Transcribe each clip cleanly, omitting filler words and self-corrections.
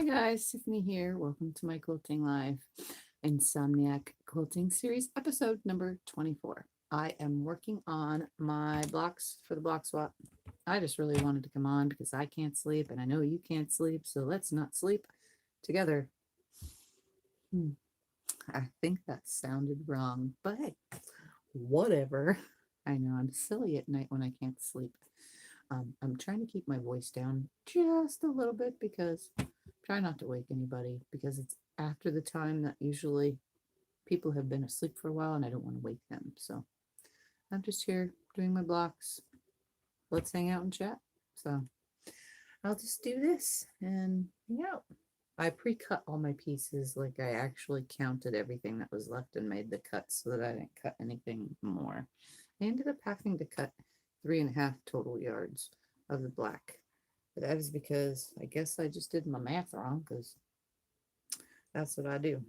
guys, Tiffany here. Welcome to my quilting live Insomniac Quilting series, episode number 24. I am working on my blocks for the block swap. I just really wanted to come on because I can't sleep and I know you can't sleep, so let's not sleep together. I think that sounded wrong, but hey, whatever. I know I'm silly at night when I can't sleep. I'm trying to keep my voice down just a little bit because try not to wake anybody because it's after the time that usually people have been asleep for a while and I don't want to wake them. So I'm just here doing my blocks. Let's hang out and chat. So I'll just do this and hang out. I pre-cut all my pieces, like I actually counted everything that was left and made the cuts so that I didn't cut anything more. I ended up having to cut 3.5 total yards of the black. But that is because I guess I just did my math wrong because that's what I do.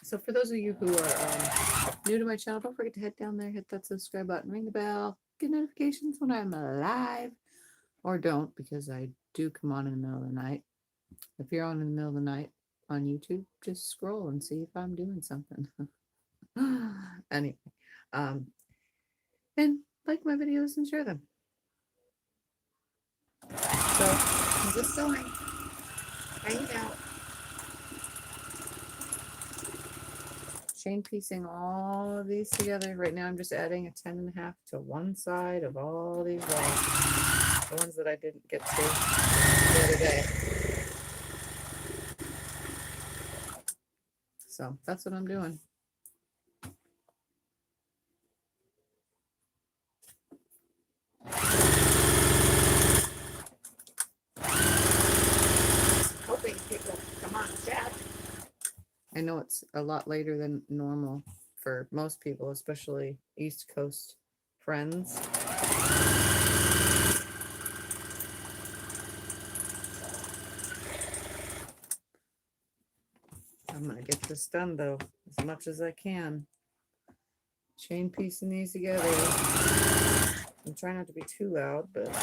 So for those of you who are new to my channel, don't forget to head down there, hit that subscribe button, ring the bell, get notifications when I'm live, or don't because I do come on in the middle of the night. If you're on in the middle of the night on YouTube, just scroll and see if I'm doing something. Anyway, and like my videos and share them. So I'm just sewing, hanging out, chain piecing all of these together. Right now I'm just adding a 10.5 to one side of all these walls, the ones that I didn't get to the other day. So that's what I'm doing. Hoping people come on chat. I know it's a lot later than normal for most people, especially East Coast friends. I'm gonna get this done though, as much as I can. Chain piecing these together. I'm trying not to be too loud, but it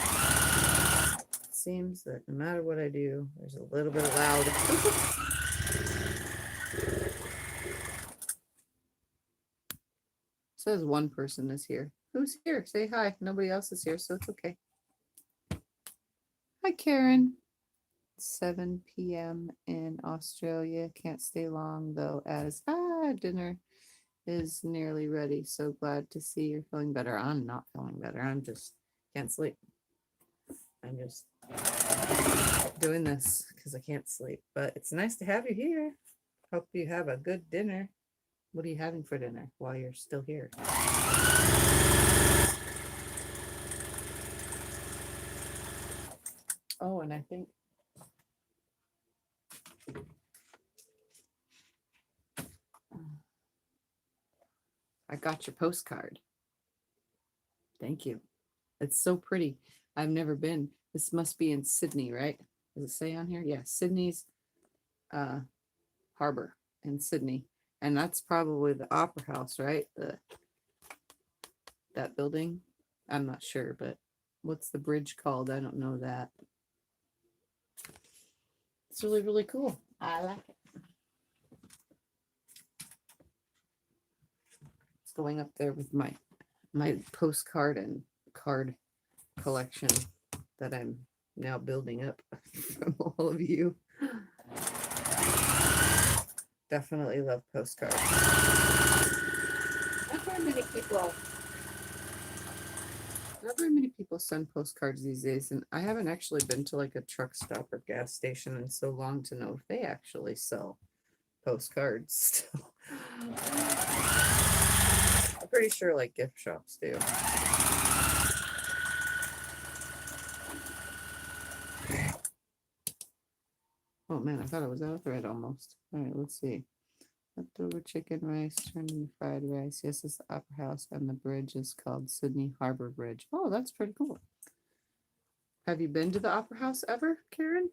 seems that no matter what I do, there's a little bit of loud. Says one person is here. Who's here? Say hi. Nobody else is here, so it's okay. Hi, Karen. 7 p.m. in Australia. Can't stay long though, as dinner is nearly ready. So glad to see you're feeling better. I'm not feeling better. I'm just can't sleep. I'm just doing this because I can't sleep. But it's nice to have you here. Hope you have a good dinner. What are you having for dinner while you're still here? Oh, and I think I got your postcard. Thank you. It's so pretty. I've never been. This must be in Sydney, right? Does it say on here? Yeah, Sydney's harbor in Sydney. And that's probably the Opera House, right? That building. I'm not sure, but what's the bridge called? I don't know that. It's really, really cool. I like it. It's going up there with my postcard and card collection that I'm now building up from all of you. Definitely love postcards. Not very many people send postcards these days, and I haven't actually been to like a truck stop or gas station in so long to know if they actually sell postcards still. I'm pretty sure like gift shops do. Oh man, I thought I was out of thread almost. All right, let's see. Leftover chicken rice turned into fried rice. Yes, it's the Opera House, and the bridge is called Sydney Harbor Bridge. Oh, that's pretty cool. Have you been to the Opera House ever, Karen?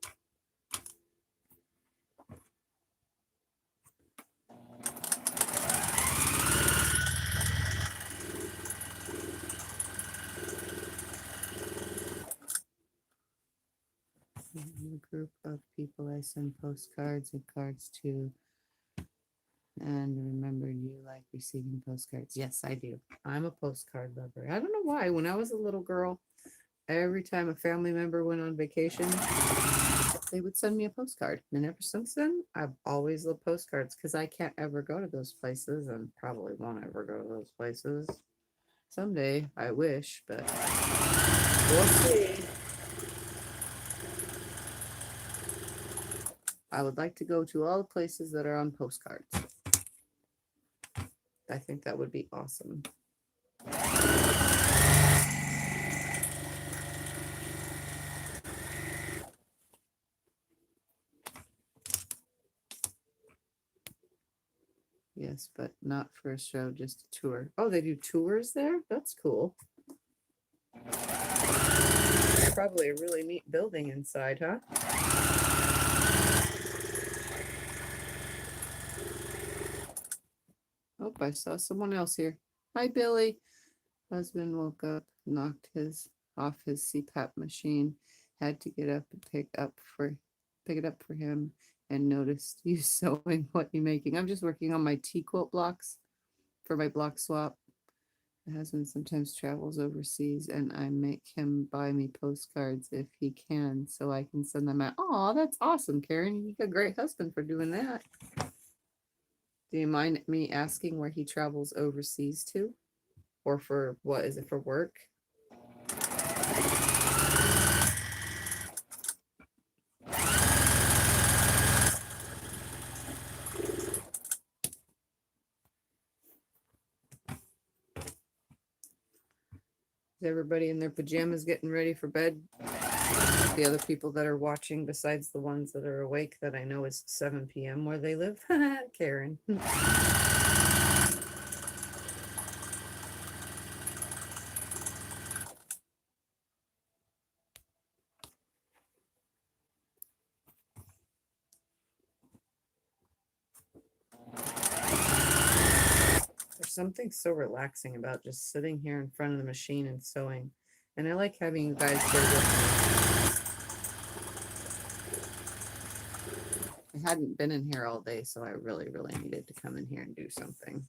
A group of people I send postcards and cards to, and remember you like receiving postcards. Yes, I do. I'm a postcard lover. I don't know why. When I was a little girl, every time a family member went on vacation, they would send me a postcard. And ever since then, I've always loved postcards because I can't ever go to those places and probably won't ever go to those places. Someday, I wish, but we'll see. I would like to go to all the places that are on postcards. I think that would be awesome. Yes, but not for a show, just a tour. Oh, they do tours there? That's cool. Probably a really neat building inside, huh? Oh, I saw someone else here. Hi, Billy. Husband woke up, knocked his off his CPAP machine, had to get up and pick it up for him, and noticed you sewing. What you making? I'm just working on my Quilt blocks for my block swap. My husband sometimes travels overseas, and I make him buy me postcards if he can, so I can send them out. Oh, that's awesome, Karen. You got a great husband for doing that. Do you mind me asking where he travels overseas to? Or for what is it, for work? Is everybody in their pajamas getting ready for bed? The other people that are watching, besides the ones that are awake, that I know it's 7 p.m. where they live. Karen. There's something so relaxing about just sitting here in front of the machine and sewing. And I like having you guys there with me. I hadn't been in here all day, so I really, really needed to come in here and do something.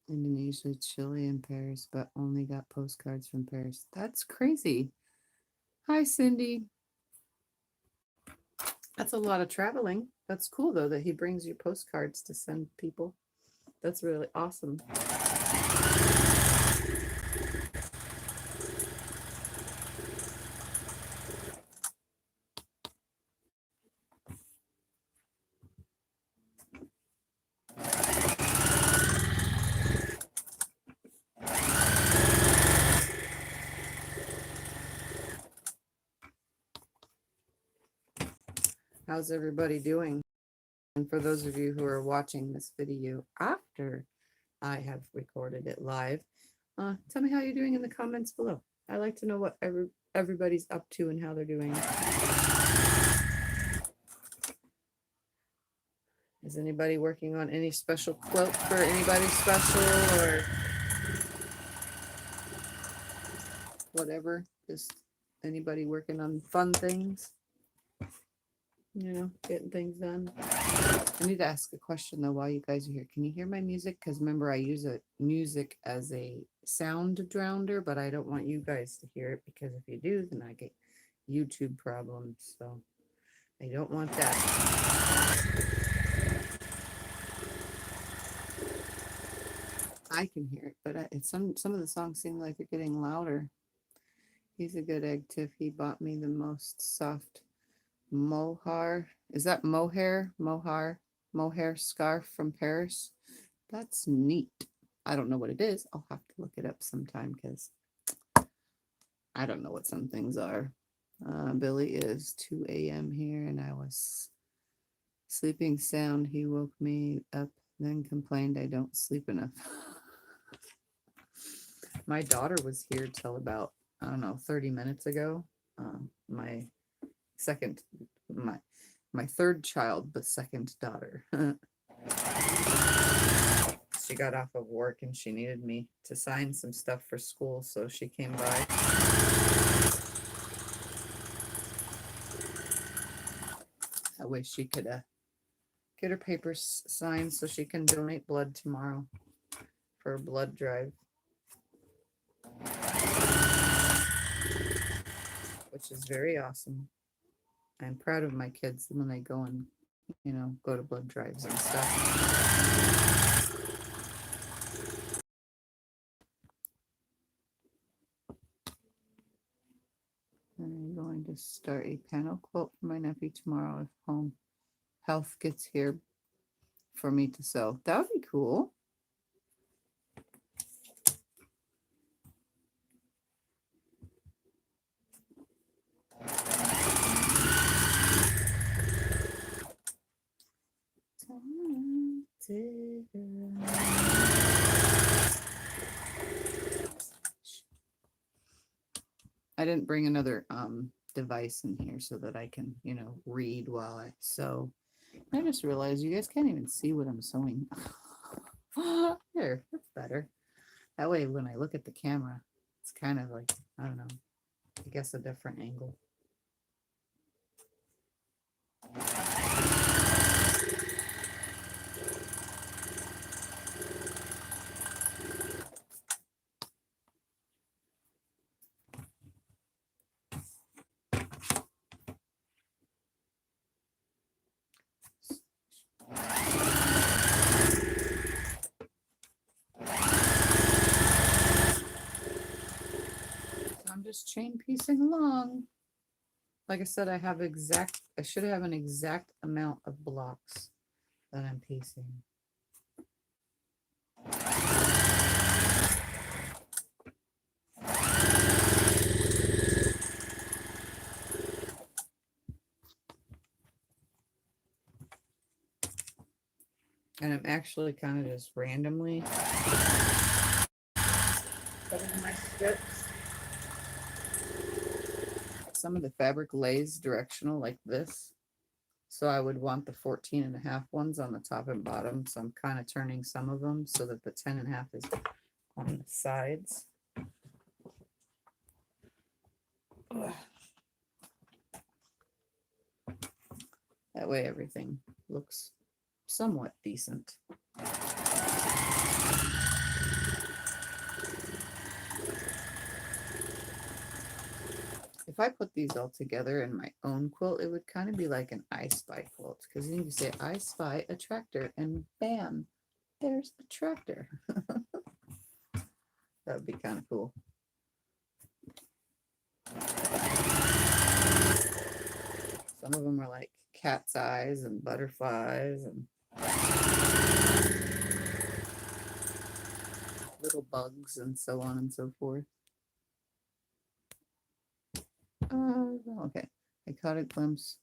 Indonesia, Chile, and Paris, but only got postcards from Paris. That's crazy. Hi, Cindy. That's a lot of traveling. That's cool, though, that he brings you postcards to send people. That's really awesome. How's everybody doing? And for those of you who are watching this video after I have recorded it live, tell me how you're doing in the comments below. I like to know what everybody's up to and how they're doing. Is anybody working on any special quilt for anybody special or whatever? Just anybody working on fun things? You know, getting things done. I need to ask a question though while you guys are here. Can you hear my music? Because remember, I use music as a sound drowner, but I don't want you guys to hear it because if you do, then I get YouTube problems. So I don't want that. I can hear it, but it's some of the songs seem like they're getting louder. He's a good egg, Tiff. He bought me the most soft mohair. Is that mohair? Mohair scarf from Paris. That's neat. I don't know what it is. I'll have to look it up sometime because I don't know what some things are. Billy is 2 a.m. here and I was sleeping sound. He woke me up, then complained I don't sleep enough. My daughter was here till about, I don't know, 30 minutes ago. My my third child, but second daughter. She got off of work and she needed me to sign some stuff for school, so she came by. That way she could get her papers signed so she can donate blood tomorrow for a blood drive, which is very awesome. I'm proud of my kids when they go and, go to blood drives and stuff. I'm going to start a panel quilt for my nephew tomorrow if home health gets here for me to sew. That would be cool. I didn't bring another device in here so that I can, read while I sew. I just realized you guys can't even see what I'm sewing. There, that's better. That way when I look at the camera, it's kind of like, I don't know, I guess a different angle. I'm just chain piecing along. Like I said, I should have an exact amount of blocks that I'm piecing. And I'm actually kind of just randomly cutting my strips. Some of the fabric lays directional like this. So I would want the 14.5 ones on the top and bottom. So I'm kind of turning some of them so that the 10.5 is on the sides. Ugh. That way everything looks somewhat decent. If I put these all together in my own quilt, it would kind of be like an I Spy quilt, because you can say I spy a tractor and bam, there's a tractor. That would be kind of cool. Some of them are like cat's eyes and butterflies and little bugs and so on and so forth. Okay, I caught a glimpse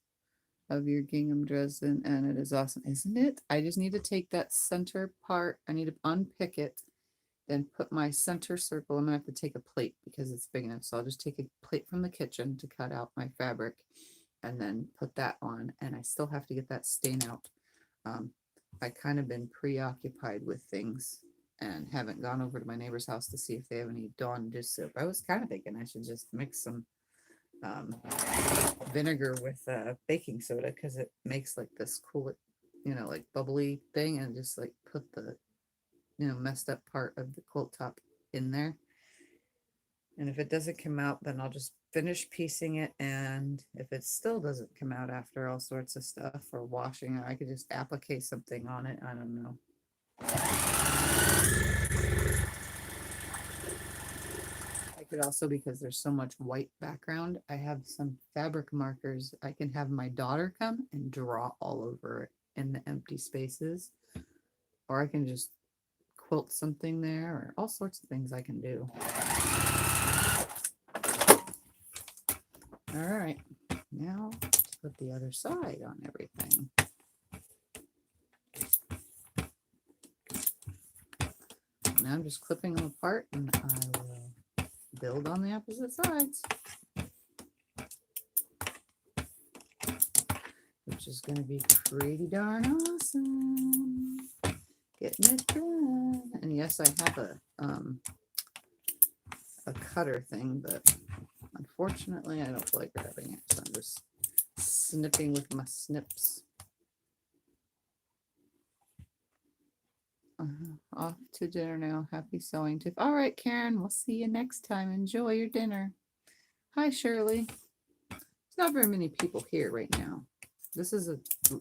of your gingham Dresden and it is awesome, isn't it? I just need to take that center part, I need to unpick it, then put my center circle. I'm gonna have to take a plate because it's big enough, so I'll just take a plate from the kitchen to cut out my fabric and then put that on, and I still have to get that stain out. I kind of been preoccupied with things and haven't gone over to my neighbor's house to see if they have any Dawn dish soap. I was kind of thinking I should just mix some vinegar with baking soda, because it makes like this cool, like bubbly thing, and just like put the messed up part of the quilt top in there. And if it doesn't come out, then I'll just finish piecing it, and if it still doesn't come out after all sorts of stuff or washing it, I could just applique something on it. I don't know. I could also, because there's so much white background, I have some fabric markers. I can have my daughter come and draw all over it in the empty spaces, or I can just quilt something there, or all sorts of things I can do. All right, now let's put the other side on everything. Now I'm just clipping them apart, and I will build on the opposite sides. The which is going to be pretty darn awesome. Getting it done. And yes, I have a cutter thing, but unfortunately I don't feel like grabbing it, so I'm just snipping with my snips. Off to dinner now. Happy sewing, Tiff. All right, Karen, we'll see you next time. Enjoy your dinner. Hi, Shirley. There's not very many people here right now. This is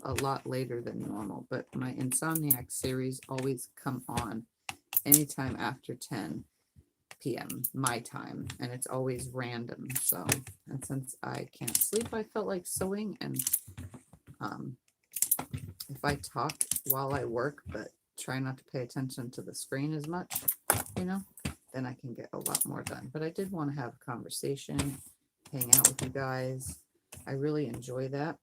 a lot later than normal, but my Insomniac series always come on anytime after 10 p.m. my time, and it's always random. So, and since I can't sleep, I felt like sewing, and if I talk while I work, but try not to pay attention to the screen as much, you know, then I can get a lot more done. But I did want to have a conversation, hang out with you guys. I really enjoy that.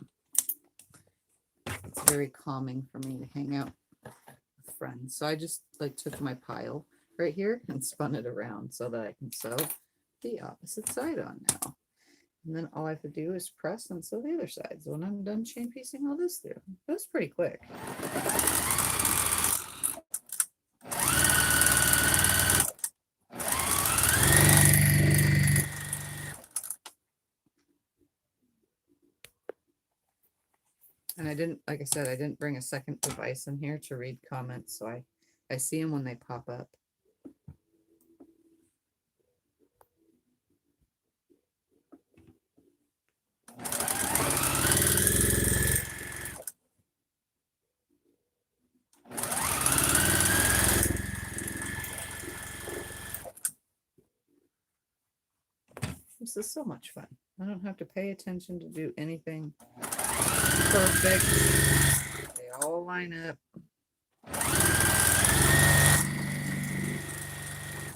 It's very calming for me to hang out with friends. So I just like took my pile right here and spun it around so that I can sew the opposite side on now. And then all I have to do is press and sew the other side. So when I'm done chain piecing all this through, that's pretty quick. And I didn't, like I said, I didn't bring a second device in here to read comments, so I see them when they pop up. This is so much fun. I don't have to pay attention to do anything perfect. They all line up.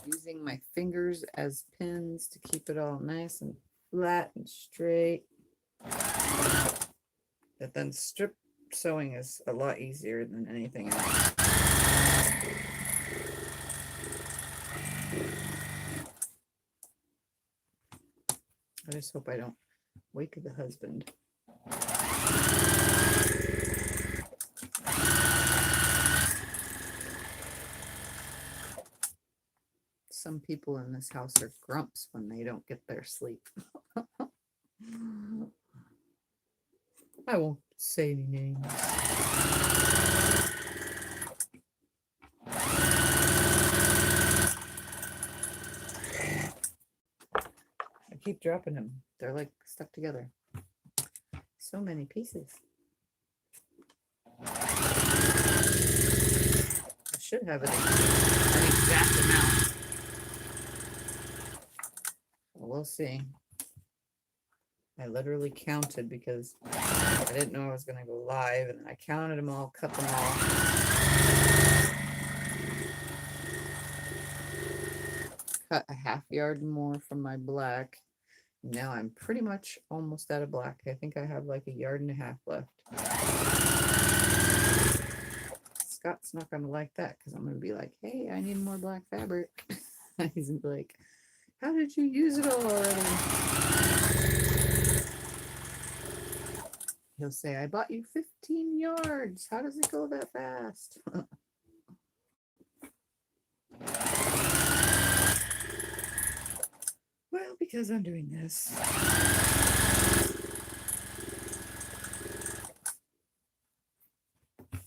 Using my fingers as pins to keep it all nice and flat and straight. But then strip sewing is a lot easier than anything else. I just hope I don't wake the husband. Some people in this house are grumps when they don't get their sleep. I won't say any names. I keep dropping them. They're like stuck together. So many pieces. I should have an exact amount. We'll see. I literally counted because I didn't know I was going to go live, and I counted them all, cut them all. Cut a half yard more from my black. Now I'm pretty much almost out of black. I think I have like a yard and a half left. Scott's not going to like that because I'm going to be like, hey, I need more black fabric. He's going to be like, how did you use it all already? He'll say, I bought you 15 yards. How does it go that fast? Well, because I'm doing this. As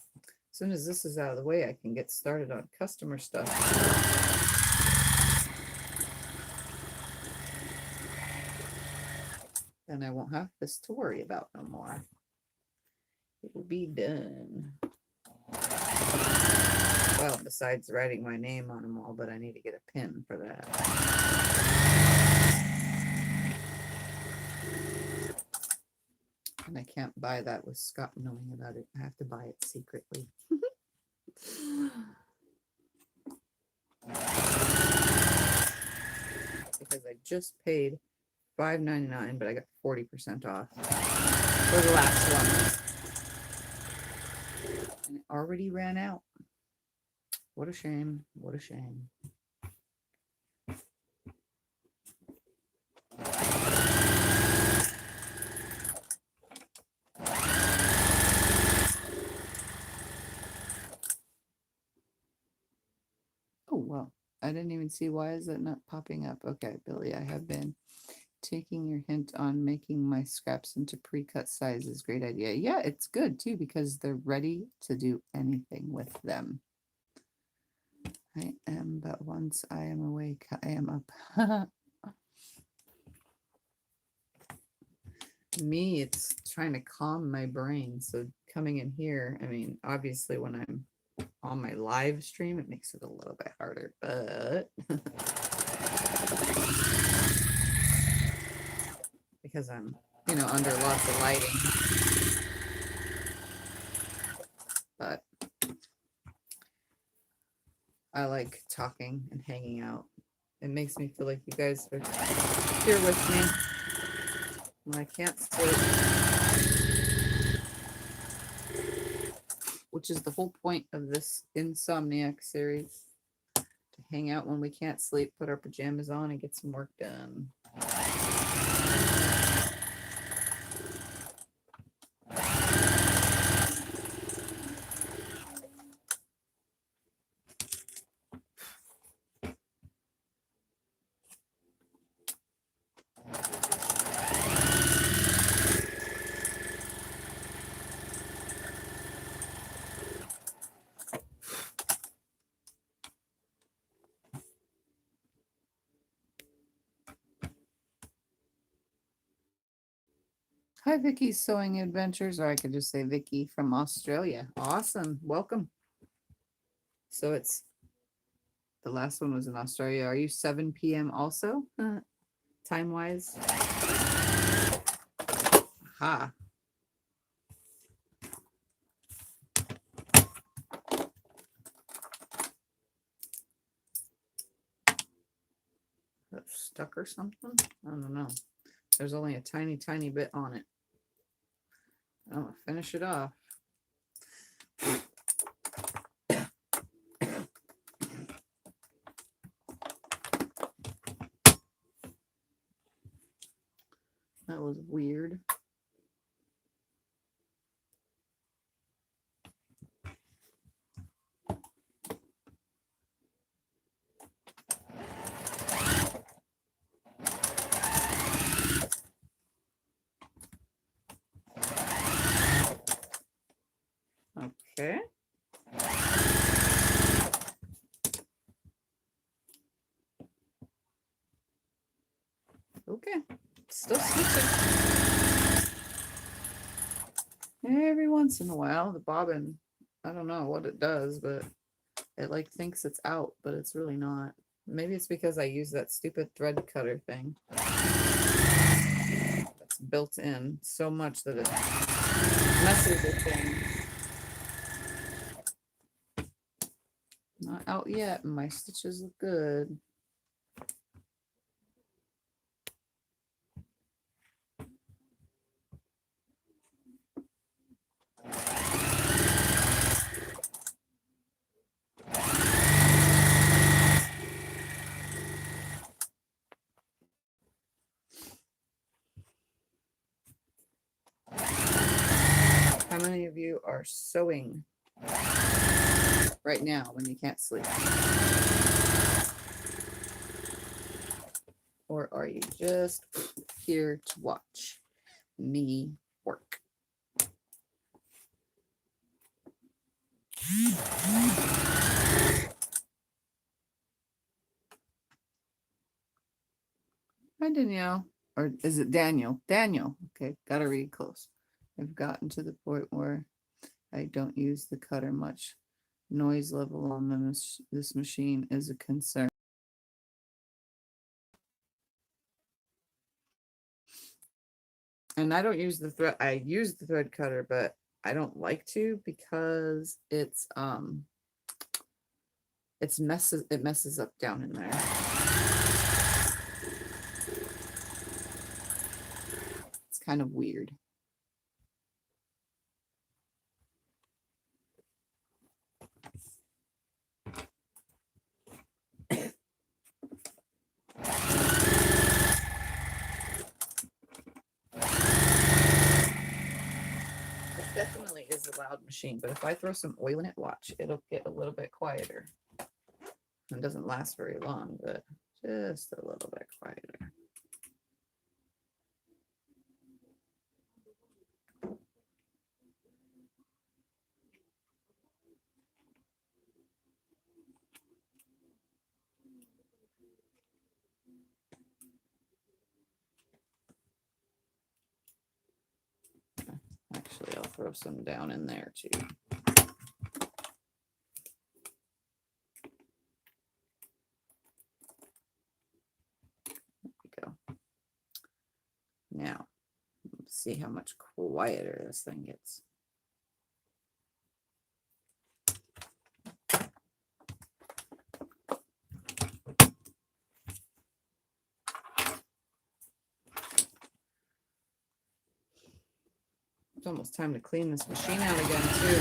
soon as this is out of the way, I can get started on customer stuff. Then I won't have this to worry about no more. It will be done. Well, besides writing my name on them all, but I need to get a pin for that. And I can't buy that with Scott knowing about it. I have to buy it secretly. Because I just paid $5.99, but I got 40% off for the last one. And it already ran out. What a shame. What a shame. I didn't even see, why is it not popping up? Okay, Billy, I have been taking your hint on making my scraps into pre-cut sizes. Great idea. Yeah, it's good too because they're ready to do anything with them. I am, but once I am awake, I am up. Me, it's trying to calm my brain. So coming in here, I mean, obviously when I'm on my live stream, it makes it a little bit harder, but because I'm, under lots of lighting, but I like talking and hanging out. It makes me feel like you guys are here with me when I can't sleep, which is the whole point of this Insomniac series, to hang out when we can't sleep, put our pajamas on, and get some work done. Hi, Vicky's Sewing Adventures, or I could just say Vicky from Australia. Awesome. Welcome. So it's, the last one was in Australia. Are you 7 p.m. also? Time-wise? Aha. That's stuck or something? I don't know. There's only a tiny, tiny bit on it. I'm gonna finish it off. That was weird. Okay. Okay. Still stitching. Every once in a while, the bobbin, I don't know what it does, but it like thinks it's out, but it's really not. Maybe it's because I use that stupid thread cutter thing that's built in so much that it messes with things. Not out yet, and my stitches look good. How many of you are sewing right now when you can't sleep? Or are you just here to watch me work? Hi, Danielle. Or is it Daniel? Daniel. Okay, gotta read close. I've gotten to the point where I don't use the cutter much. Noise level on this machine is a concern. And I don't use the thread. I use the thread cutter, but I don't like to because it messes up down in there. It's kind of weird. Definitely is a loud machine, but if I throw some oil in it, watch, it'll get a little bit quieter. It doesn't last very long, but just a little bit quieter. Actually, I'll throw some down in there too. There we go. Now, let's see how much quieter this thing gets. It's almost time to clean this machine out again too.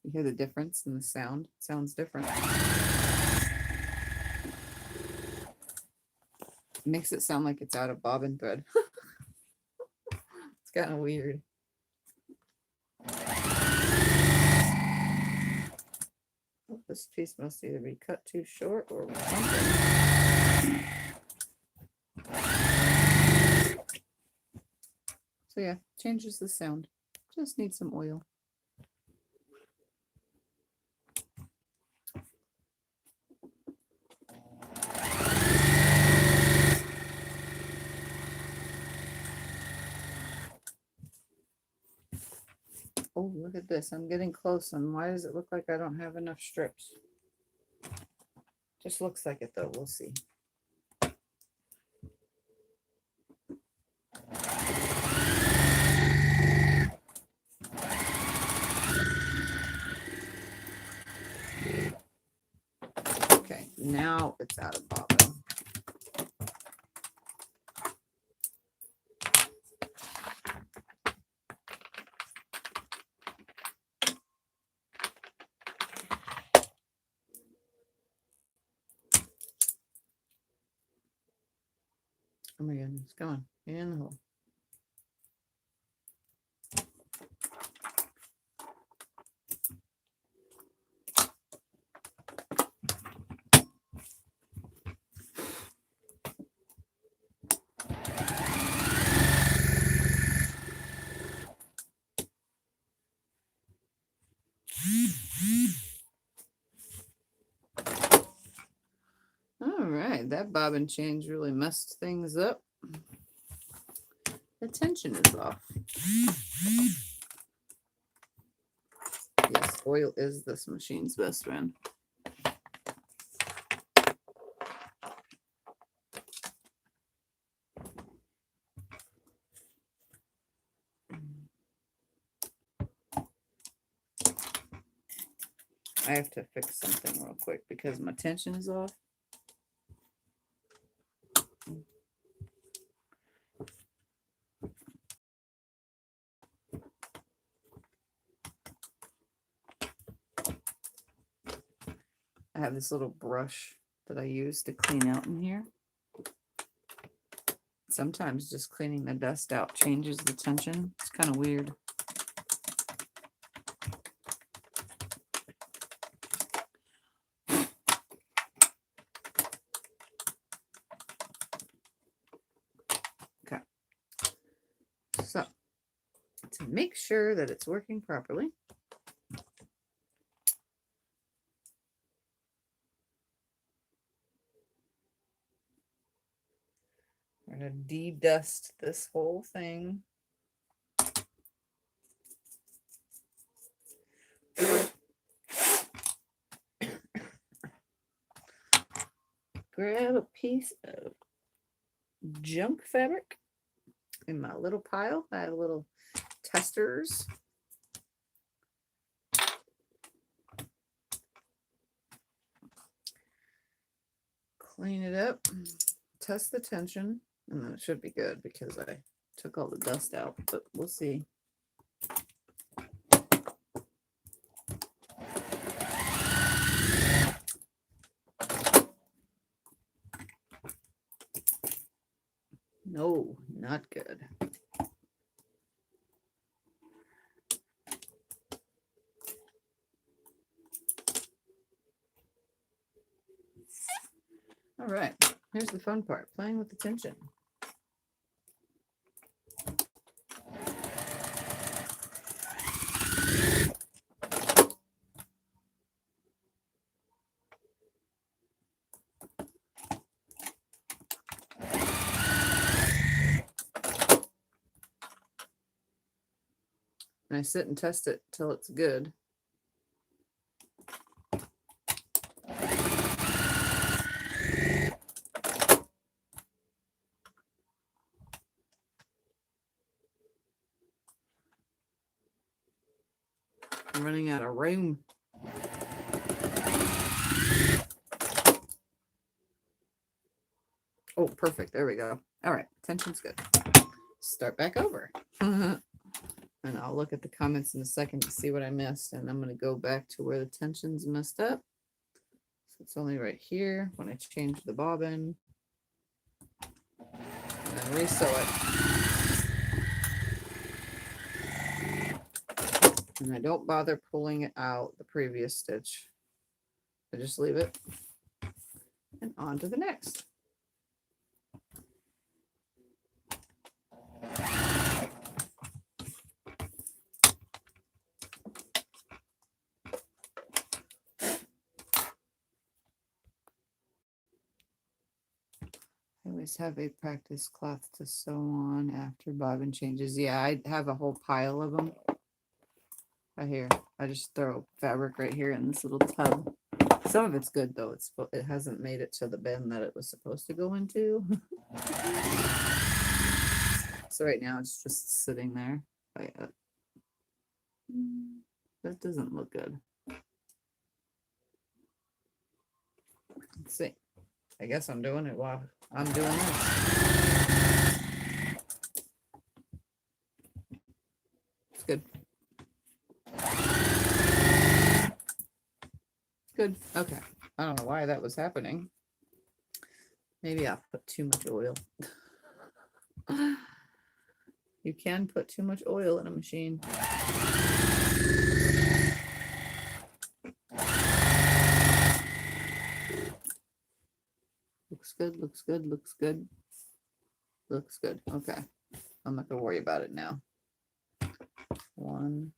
You hear the difference in the sound? It sounds different. It makes it sound like it's out of bobbin thread. It's kind of weird. This piece must either be cut too short or something. So yeah, changes the sound. Just need some oil. Oh, look at this. I'm getting close. And why does it look like I don't have enough strips? Just looks like it though. We'll see. Okay, now it's out of bobbin. Oh my goodness, come on, in the hole. All right, that bobbin change really messed things up. The tension is off. Yes, oil is this machine's best friend. I have to fix something real quick because my tension is off. I have this little brush that I use to clean out in here. Sometimes just cleaning the dust out changes the tension. It's kind of weird. Okay. So, to make sure that it's working properly, we're going to de-dust this whole thing. Grab a piece of junk fabric in my little pile. I have little testers. Clean it up, test the tension, and then it should be good because I took all the dust out, but we'll see. No, not good. here's the fun part, playing with the tension. And I sit and test it till it's good. I'm running out of room. Oh, perfect. There we go. All right. Tension's good. Start back over. And I'll look at the comments in a second to see what I missed. And I'm going to go back to where the tension's messed up. So it's only right here when I change the bobbin. And then resew it. And I don't bother pulling it out the previous stitch. I just leave it. And on to the next. I always have a practice cloth to sew on after bobbin changes. Yeah, I have a whole pile of them. Right here. I just throw fabric right here in this little tub. Some of it's good though. It hasn't made it to the bin that it was supposed to go into. So right now it's just sitting there. That doesn't look good. Let's see. I guess I'm doing it while I'm doing this. It's good. Good. Okay. I don't know why that was happening. Maybe I put too much oil. You can put too much oil in a machine. Looks good, looks good, looks good. Looks good. Okay. I'm not gonna worry about it now. 1,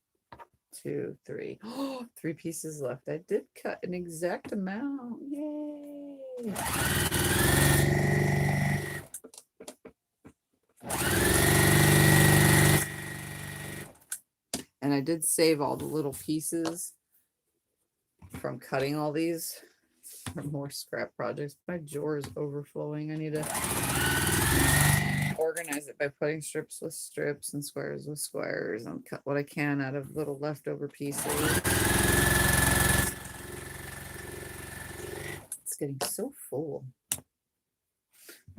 2, 3. Oh, 3 pieces left. I did cut an exact amount. Yay! And I did save all the little pieces from cutting all these for more scrap projects. My drawer is overflowing. I need to organize it by putting strips with strips and squares with squares and cut what I can out of little leftover pieces. It's getting so full.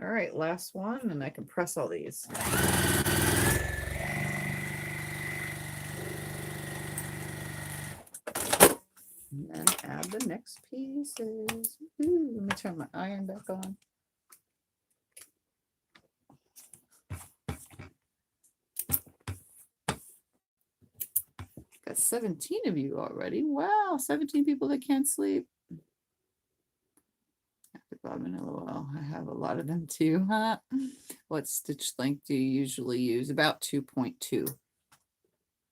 All right, last one, and I can press all these. And then add the next pieces. Ooh, let me turn my iron back on. Got 17 of you already. Wow, 17 people that can't sleep. After bobbin, LOL. I have a lot of them too. Huh? What stitch length do you usually use? About 2.2.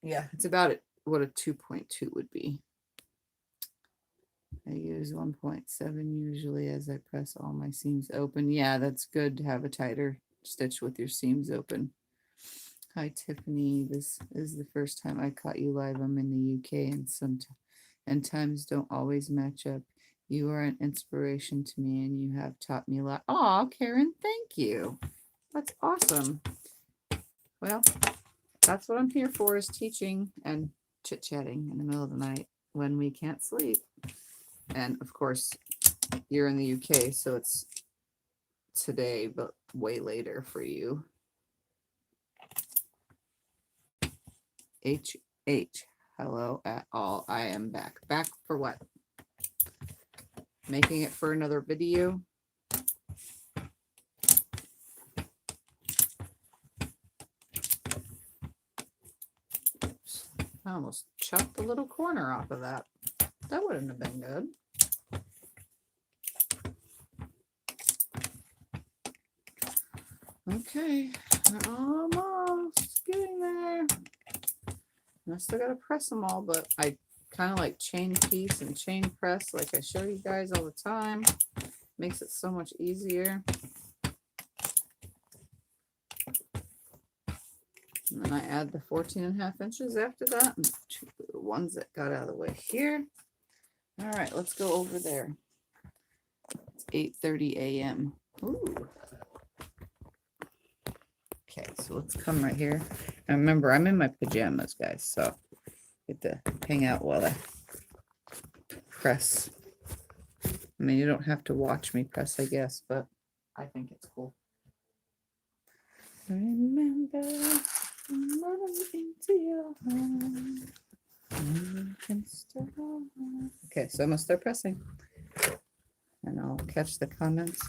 Yeah, it's about it. What a 2.2 would be. I use 1.7 usually as I press all my seams open. Yeah, that's good to have a tighter stitch with your seams open. Hi, Tiffany. This is the first time I caught you live. I'm in the UK and times don't always match up. You are an inspiration to me and you have taught me a lot. Oh, Karen, thank you. That's awesome. Well, that's what I'm here for, is teaching and chit-chatting in the middle of the night when we can't sleep. And of course, you're in the UK, so it's today, but way later for you. HH, hello at all. I am back. Back for what? Making it for another video. Oops. I almost chopped the little corner off of that. That wouldn't have been good. Okay, we're almost getting there. I still gotta press them all, but I kind of like chain piece and chain press like I show you guys all the time. Makes it so much easier. And then I add the 14.5 inches after that, and the ones that got out of the way here. All right, let's go over there. It's 8:30 a.m. Ooh. Okay, so let's come right here. And remember, I'm in my pajamas, guys, so get to hang out while I press. I mean, you don't have to watch me press, I guess, but I think it's cool. Remember, into your home. Okay, so I'm gonna start pressing, and I'll catch the comments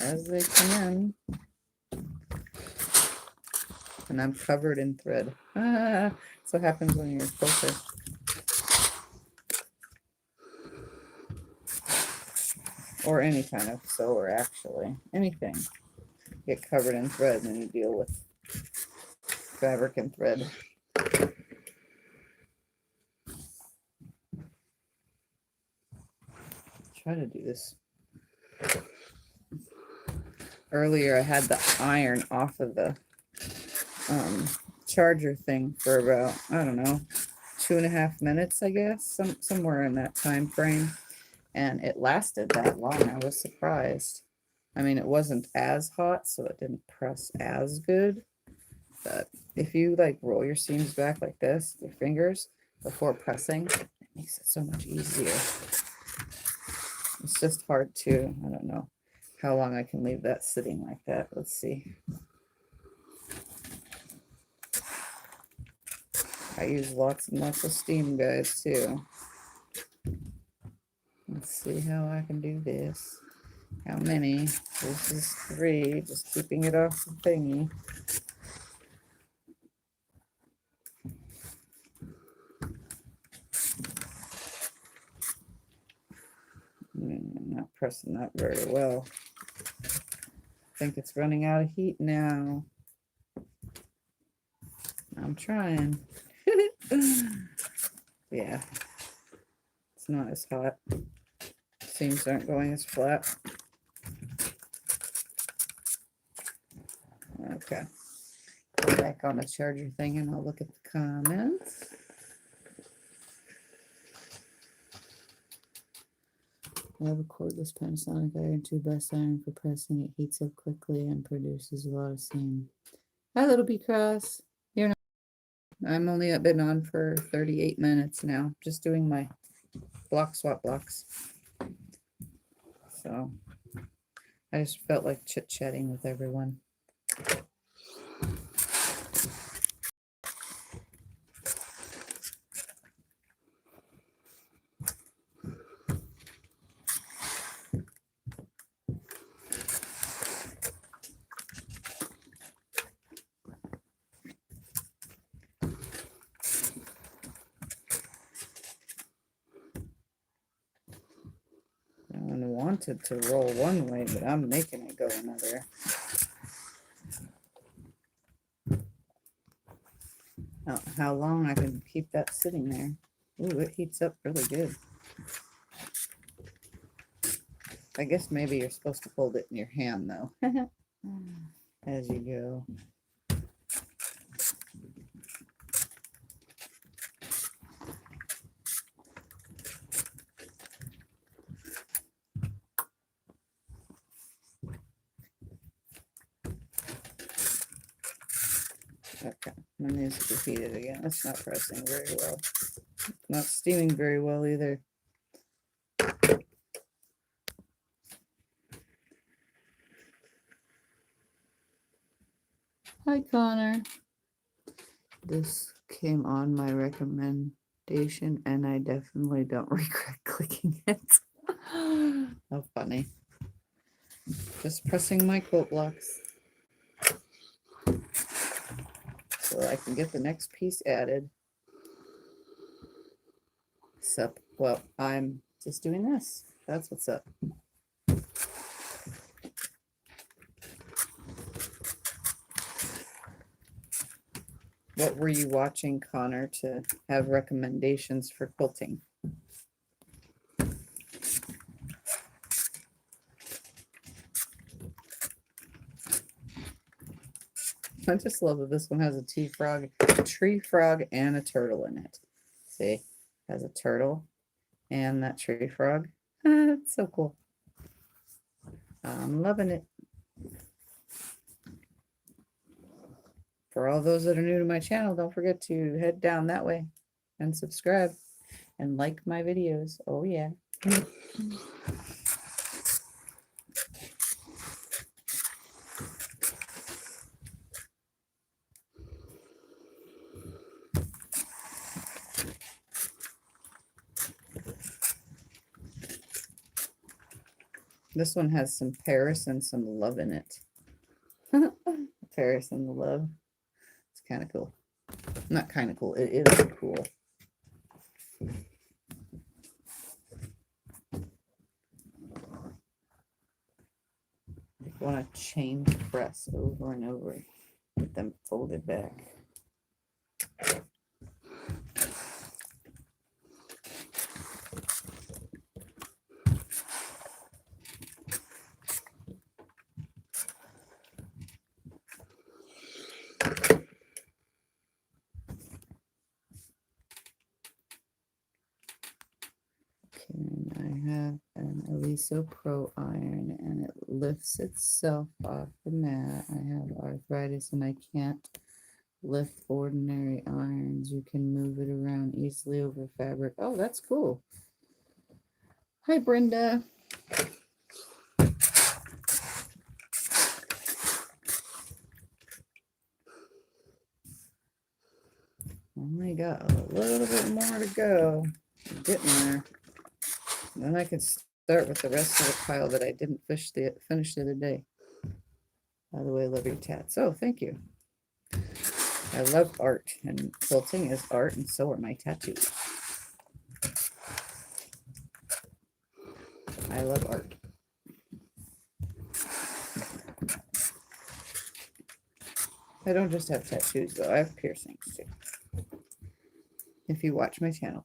as they come in. And I'm covered in thread. That's what happens when you're a quilter. Or any kind of sewer, actually. Anything. Get covered in thread and you deal with fabric and thread. Try to do this. Earlier I had the iron off of the charger thing for about, I don't know, 2.5 minutes, I guess, somewhere in that time frame, and it lasted that long. I was surprised. I mean, it wasn't as hot, so it didn't press as good, but if you like roll your seams back like this with your fingers before pressing, it makes it so much easier. It's just hard to, I don't know how long I can leave that sitting like that. Let's see. I use lots and lots of steam, guys, too. Let's see how I can do this. How many? This is 3, just keeping it off the thingy. I'm not pressing that very well. I think it's running out of heat now. I'm trying. Yeah, it's not as hot. Seams aren't going as flat. Okay, go back on the charger thing and I'll look at the comments. I have a cordless Panasonic iron tube best iron for pressing. It heats up quickly and produces a lot of steam. Hi, little bee cross. You're not. I'm only been on for 38 minutes now, just doing my block swap blocks. So I just felt like chit-chatting with everyone. I wanted to roll one way, but I'm making it go another. How long I can keep that sitting there. Ooh, it heats up really good. I guess maybe you're supposed to hold it in your hand though, as you go. Okay, my needs to be heated again. It's not pressing very well. Not steaming very well either. Hi, Connor. This came on my recommendation, and I definitely don't regret clicking it. How funny. Just pressing my quilt blocks so I can get the next piece added. Sup? Well, I'm just doing this. That's what's up. What were you watching, Connor, to have recommendations for quilting? I just love that this one has a tree frog, and a turtle in it. See, has a turtle and that tree frog. It's so cool. I'm loving it. For all those that are new to my channel, don't forget to head down that way and subscribe and like my videos. Oh yeah. This one has some Paris and some love in it. Paris and the love. It's kind of cool. Not kind of cool. It is cool. You want to chain press over and over. Get them folded back. I have an Aliso Pro iron and it lifts itself off the mat. I have arthritis and I can't lift ordinary irons. You can move it around easily over fabric. Oh, that's cool. Hi, Brenda. Only got a little bit more to go. I'm getting there. Then I can start with the rest of the pile that I didn't finish the other day. By the way, I love your tats. Oh, thank you. I love art, and quilting is art, and so are my tattoos. I love art. I don't just have tattoos, though. I have piercings, too. If you watch my channel,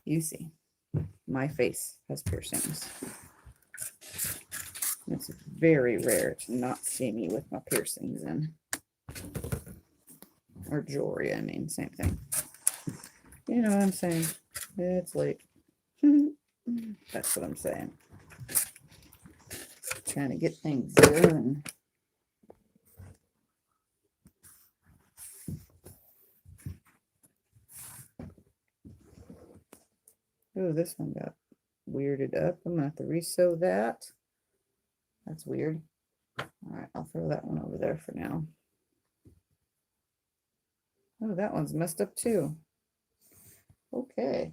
you see my face has piercings. It's very rare to not see me with my piercings in. Or jewelry, I mean, same thing. You know what I'm saying? It's late. That's what I'm saying. Trying to get things done. Oh, this one got weirded up. I'm gonna have to re-sew that. That's weird. All right, I'll throw that one over there for now. Oh, that one's messed up too. Okay.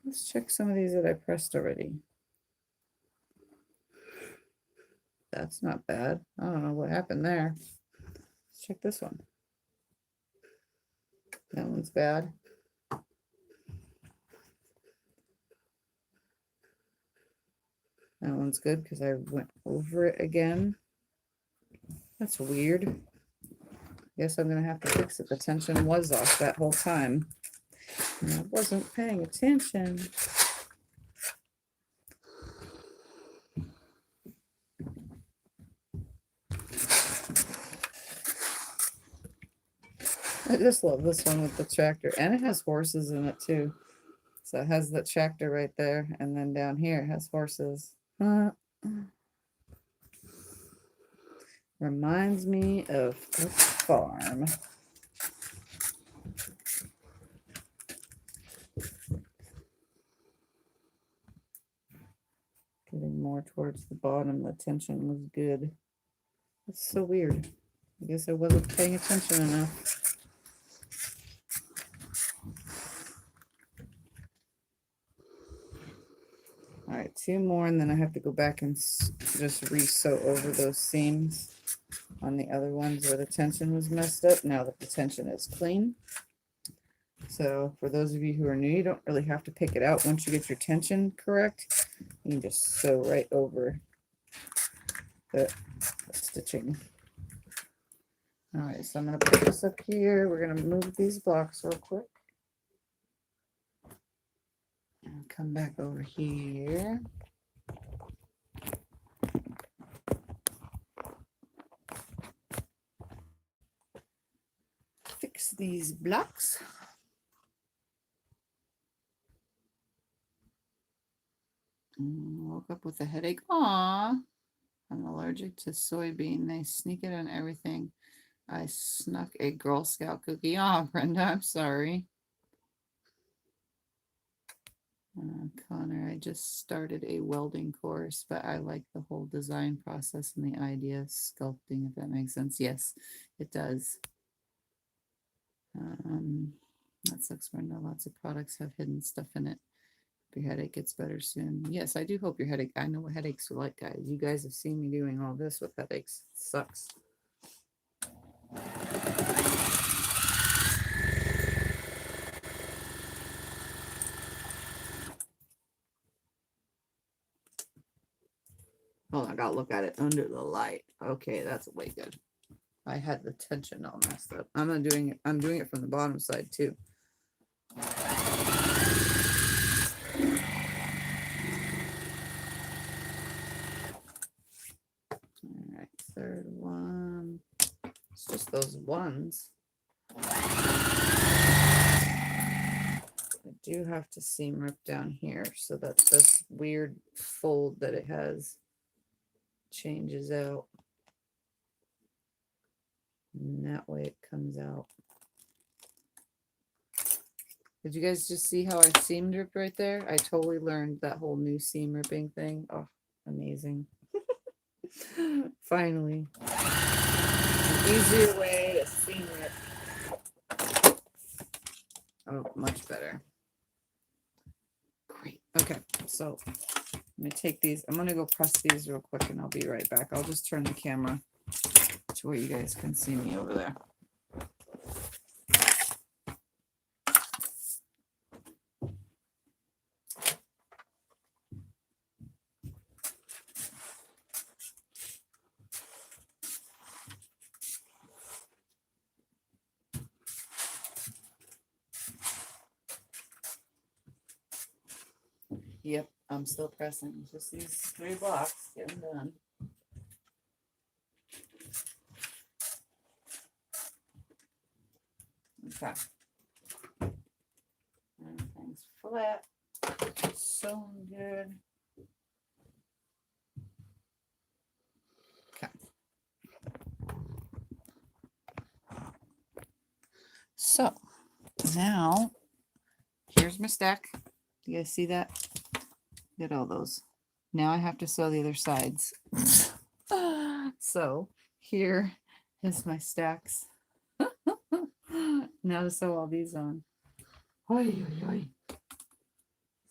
Let's check some of these that I pressed already. That's not bad. I don't know what happened there. Let's check this one. That one's bad. That one's good because I went over it again. That's weird. Guess I'm going to have to fix it. The tension was off that whole time. And I wasn't paying attention. I just love this one with the tractor. And it has horses in it too. So it has the tractor right there. And then down here it has horses. Reminds me of a farm. Getting more towards the bottom, the tension was good. That's so weird. I guess I wasn't paying attention enough. All right, 2 more, and then I have to go back and just re-sew over those seams on the other ones where the tension was messed up. Now that the tension is clean. So for those of you who are new, you don't really have to pick it out. Once you get your tension correct, you can just sew right over the stitching. All right, so I'm going to put this up here. We're going to move these blocks real quick. And come back over here. Fix these blocks. Woke up with a headache. Aw, I'm allergic to soybean. They sneak it on everything. I snuck a Girl Scout cookie. Aw, Brenda, I'm sorry. Connor, I just started a welding course, but I like the whole design process and the idea of sculpting, if that makes sense. Yes, it does. That sucks, Brenda. Lots of products have hidden stuff in it. Your headache gets better soon. Yes, I do hope your headache. I know what headaches are like, guys. You guys have seen me doing all this with headaches. It sucks. Oh, I gotta look at it under the light. Okay, that's way good. I had the tension all messed up. I'm doing it from the bottom side too. All right, third one. It's just those ones. I do have to seam rip down here so that this weird fold that it has changes out. And that way it comes out. Did you guys just see how I seam ripped right there? I totally learned that whole new seam ripping thing. Oh, amazing. Finally. An easier way to seam rip. Oh, much better. Great. Okay, so let me take these. I'm going to go press these real quick and I'll be right back. I'll just turn the camera to where you guys can see me over there. Yep, I'm still pressing. Just these 3 blocks getting done. Okay. Everything's flat. Sewn good. Okay. So now here's my stack. You guys see that? Get all those. Now I have to sew the other sides. So here is my stacks. Now to sew all these on. Oy, oy, oy.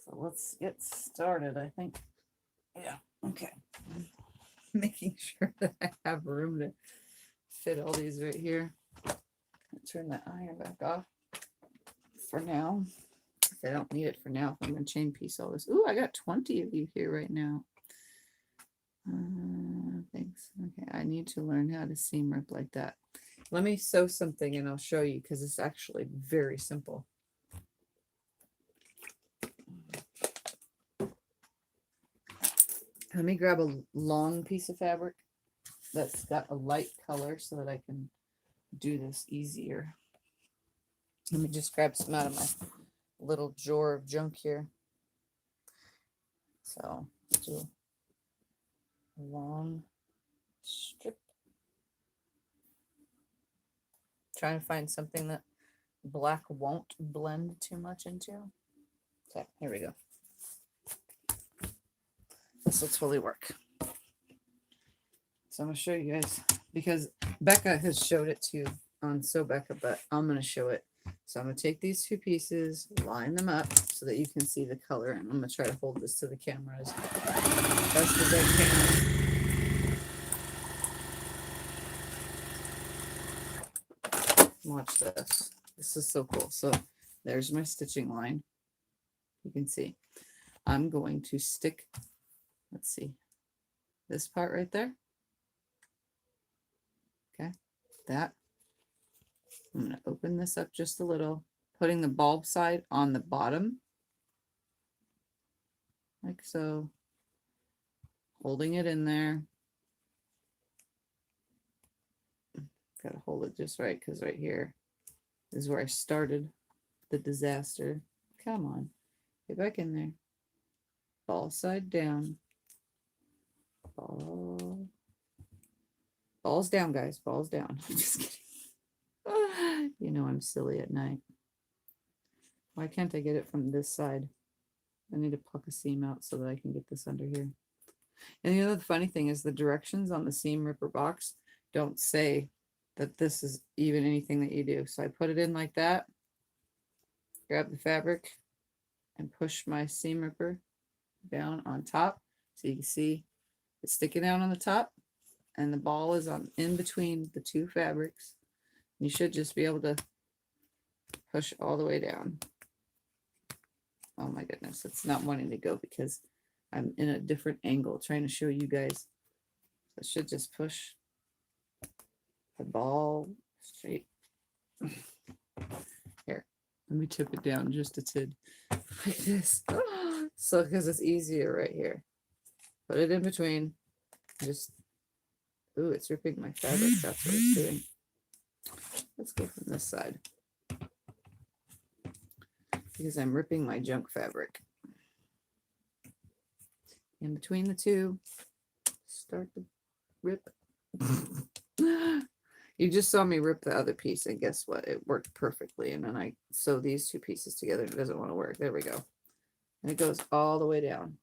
So let's get started, I think. Yeah, okay. Making sure that I have room to fit all these right here. I'll turn that iron back off for now. I don't need it for now. I'm going to chain piece all this. Ooh, I got 20 of you here right now. Thanks. Okay, I need to learn how to seam rip like that. Let me sew something and I'll show you because it's actually very simple. Let me grab a long piece of fabric that's got a light color so that I can do this easier. Let me just grab some out of my little drawer of junk here. So let's do a long strip. Trying to find something that black won't blend too much into. Okay, here we go. This will totally work. So I'm going to show you guys because Becca has showed it too on Sew Becca, but I'm going to show it. So I'm going to take these 2 pieces, line them up so that you can see the color, and I'm going to try to hold this to the camera as best as I can. Watch this. This is so cool. So there's my stitching line. You can see. I'm going to stick, let's see, this part right there. Okay, that I'm going to open this up just a little, putting the bulb side on the bottom, like so, holding it in there. Got to hold it just right, because right here is where I started the disaster. Come on, get back in there. Ball side down. Balls down, guys. Balls down. I'm just kidding. You know I'm silly at night. Why can't I get it from this side? I need to pluck a seam out so that I can get this under here. And the other funny thing is the directions on the seam ripper box don't say that this is even anything that you do. So I put it in like that, grab the fabric, and push my seam ripper down on top. So you can see it's sticking out on the top, and the ball is on in between the two fabrics. You should just be able to push all the way down. Oh my goodness, it's not wanting to go because I'm in a different angle trying to show you guys. I should just push the ball straight. Here, let me tip it down just a tid, like this. So, because it's easier right here. Put it in between. Just, ooh, it's ripping my fabric. That's what it's doing. Let's go from this side, because I'm ripping my junk fabric. In between the two, start to rip. You just saw me rip the other piece, and guess what? It worked perfectly. And then I sew these two pieces together. It doesn't want to work. There we go. And it goes all the way down.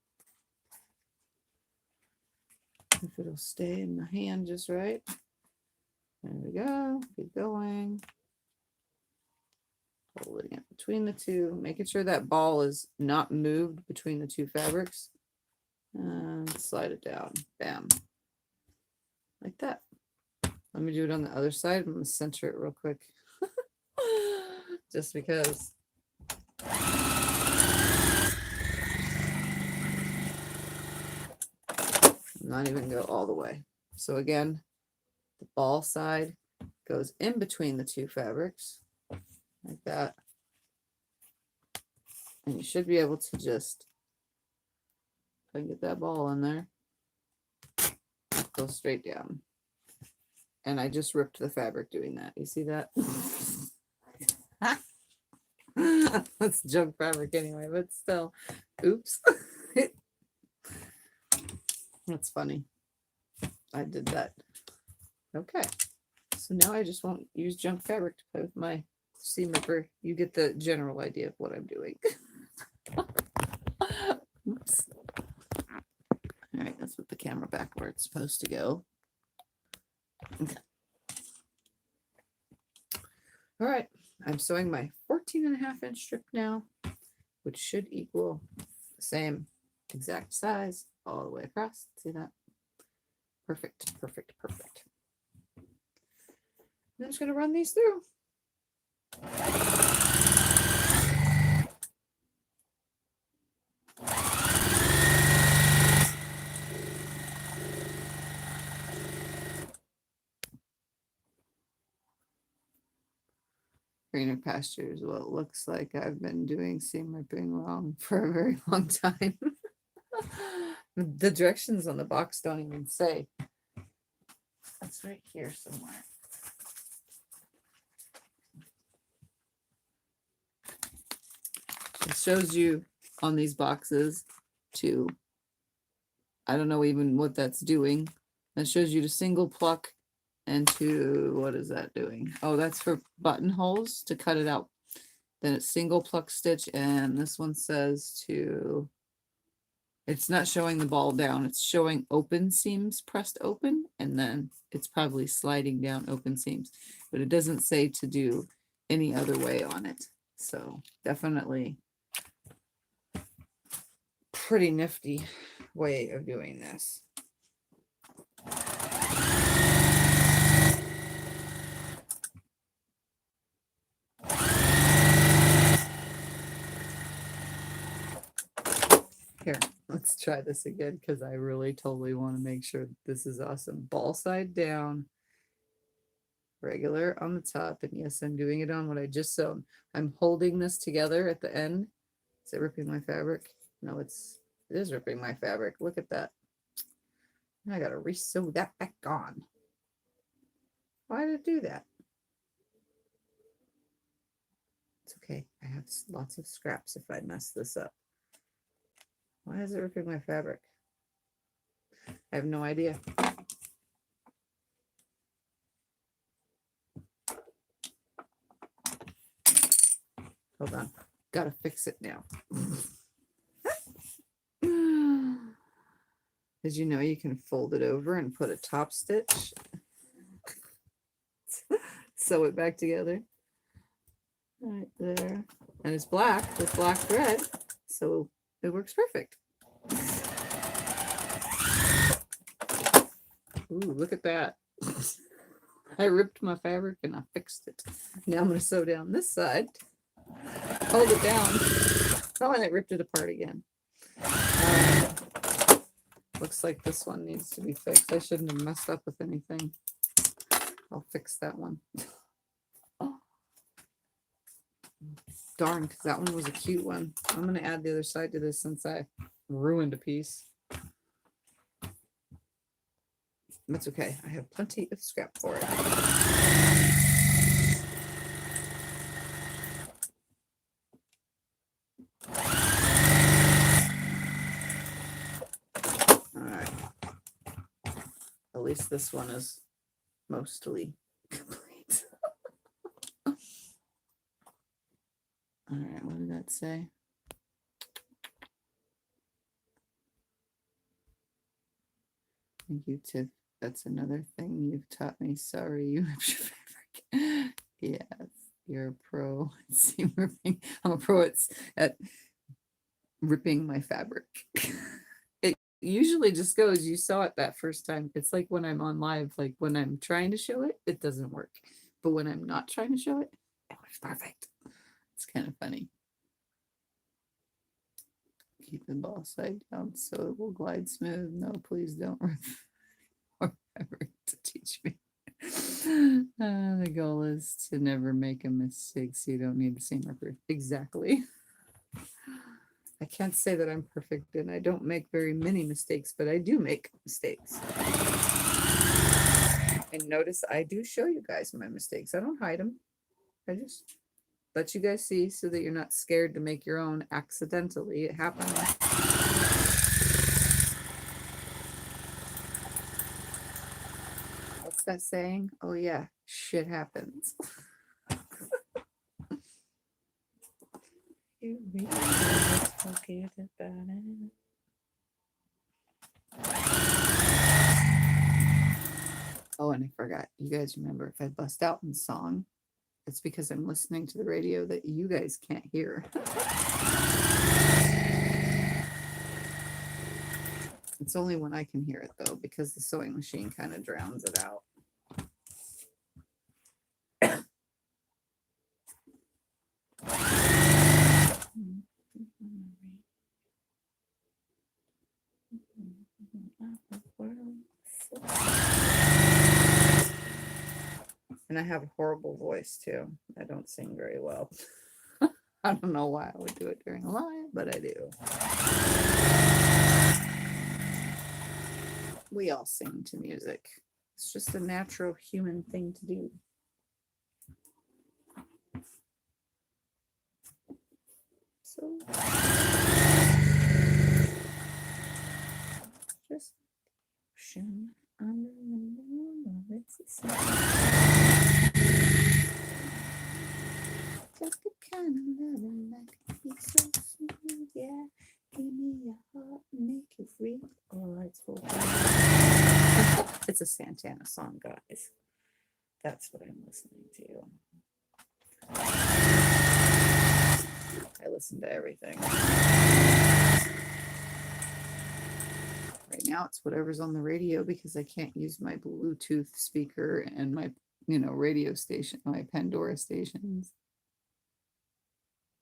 If it'll stay in the hand just right. There we go. Keep going. Holding it between the two, making sure that ball is not moved between the two fabrics. And slide it down. Bam. Like that. Let me do it on the other side. I'm going to center it real quick. Just because. Not even go all the way. So again, the ball side goes in between the two fabrics. Like that. And you should be able to just, if I can get that ball in there, go straight down. And I just ripped the fabric doing that. You see that? That's junk fabric anyway, but still. Oops. That's funny. I did that. Okay. So now I just won't use junk fabric to play with my seam ripper. You get the general idea of what I'm doing. Oops. All right, let's put the camera back where it's supposed to go. Okay. All right, I'm sewing my 14.5-inch strip now, which should equal the same exact size all the way across. See that? Perfect, perfect, perfect. I'm just going to run these through. Greener pastures. Well, it looks like I've been doing seam ripping wrong for a very long time. The directions on the box don't even say. That's right here somewhere. It shows you on these boxes to, I don't know even what that's doing. That shows you to single pluck and to, what is that doing? Oh, that's for buttonholes to cut it out. Then it's single pluck stitch, and this one says to, it's not showing the ball down, it's showing open seams pressed open, and then it's probably sliding down open seams, but it doesn't say to do any other way on it. So definitely pretty nifty way of doing this. Here, let's try this again, because I really totally want to make sure this is awesome. Ball side down, regular on the top, and yes, I'm doing it on what I just sewn. I'm holding this together at the end. Is it ripping my fabric? No, it is ripping my fabric. Look at that. I gotta re-sew that back on. Why did it do that? It's okay. I have lots of scraps if I mess this up. Why is it ripping my fabric? I have no idea. Hold on. Gotta fix it now. Did you know you can fold it over and put a top stitch? Sew it back together. Right there. And it's black with black thread, so it works perfect. Ooh, look at that. I ripped my fabric and I fixed it. Now I'm going to sew down this side. Hold it down. Oh, and I ripped it apart again. Looks like this one needs to be fixed. I shouldn't have messed up with anything. I'll fix that one. Oh. Darn, because that one was a cute one. I'm going to add the other side to this since I ruined a piece. That's okay. I have plenty of scrap for it. All right. At least this one is mostly complete. All right. What did that say? Thank you, Tiff. That's another thing you've taught me. Sorry, you ripped your fabric. Yes, you're a pro at seam ripping. I'm a pro at ripping my fabric. It usually just goes, you saw it that first time. It's like when I'm on live, like when I'm trying to show it, it doesn't work. But when I'm not trying to show it, it works perfect. It's kind of funny. Keep the ball side down so it will glide smooth. No, please don't rip more fabric to teach me. The goal is to never make a mistake, so you don't need the seam ripper. Exactly. I can't say that I'm perfect and I don't make very many mistakes, but I do make mistakes. And notice I do show you guys my mistakes. I don't hide them. I just let you guys see so that you're not scared to make your own accidentally. It happens. What's that saying? Oh yeah, shit happens. You really forget about it. Oh, and I forgot. You guys remember, if I bust out in song, it's because I'm listening to the radio that you guys can't hear. It's only when I can hear it, though, because the sewing machine kind of drowns it out. And I have a horrible voice, too. I don't sing very well. I don't know why I would do it during a live, but I do. We all sing to music. It's just a natural human thing to do. So just ocean under the moon, it's the same. Just the kind of loving that can be so smooth, yeah. Give me your heart, make it free. Oh, it's for it's a Santana song, guys. That's what I'm listening to. I listen to everything. Right now, it's whatever's on the radio because I can't use my Bluetooth speaker and my, radio station, my Pandora stations.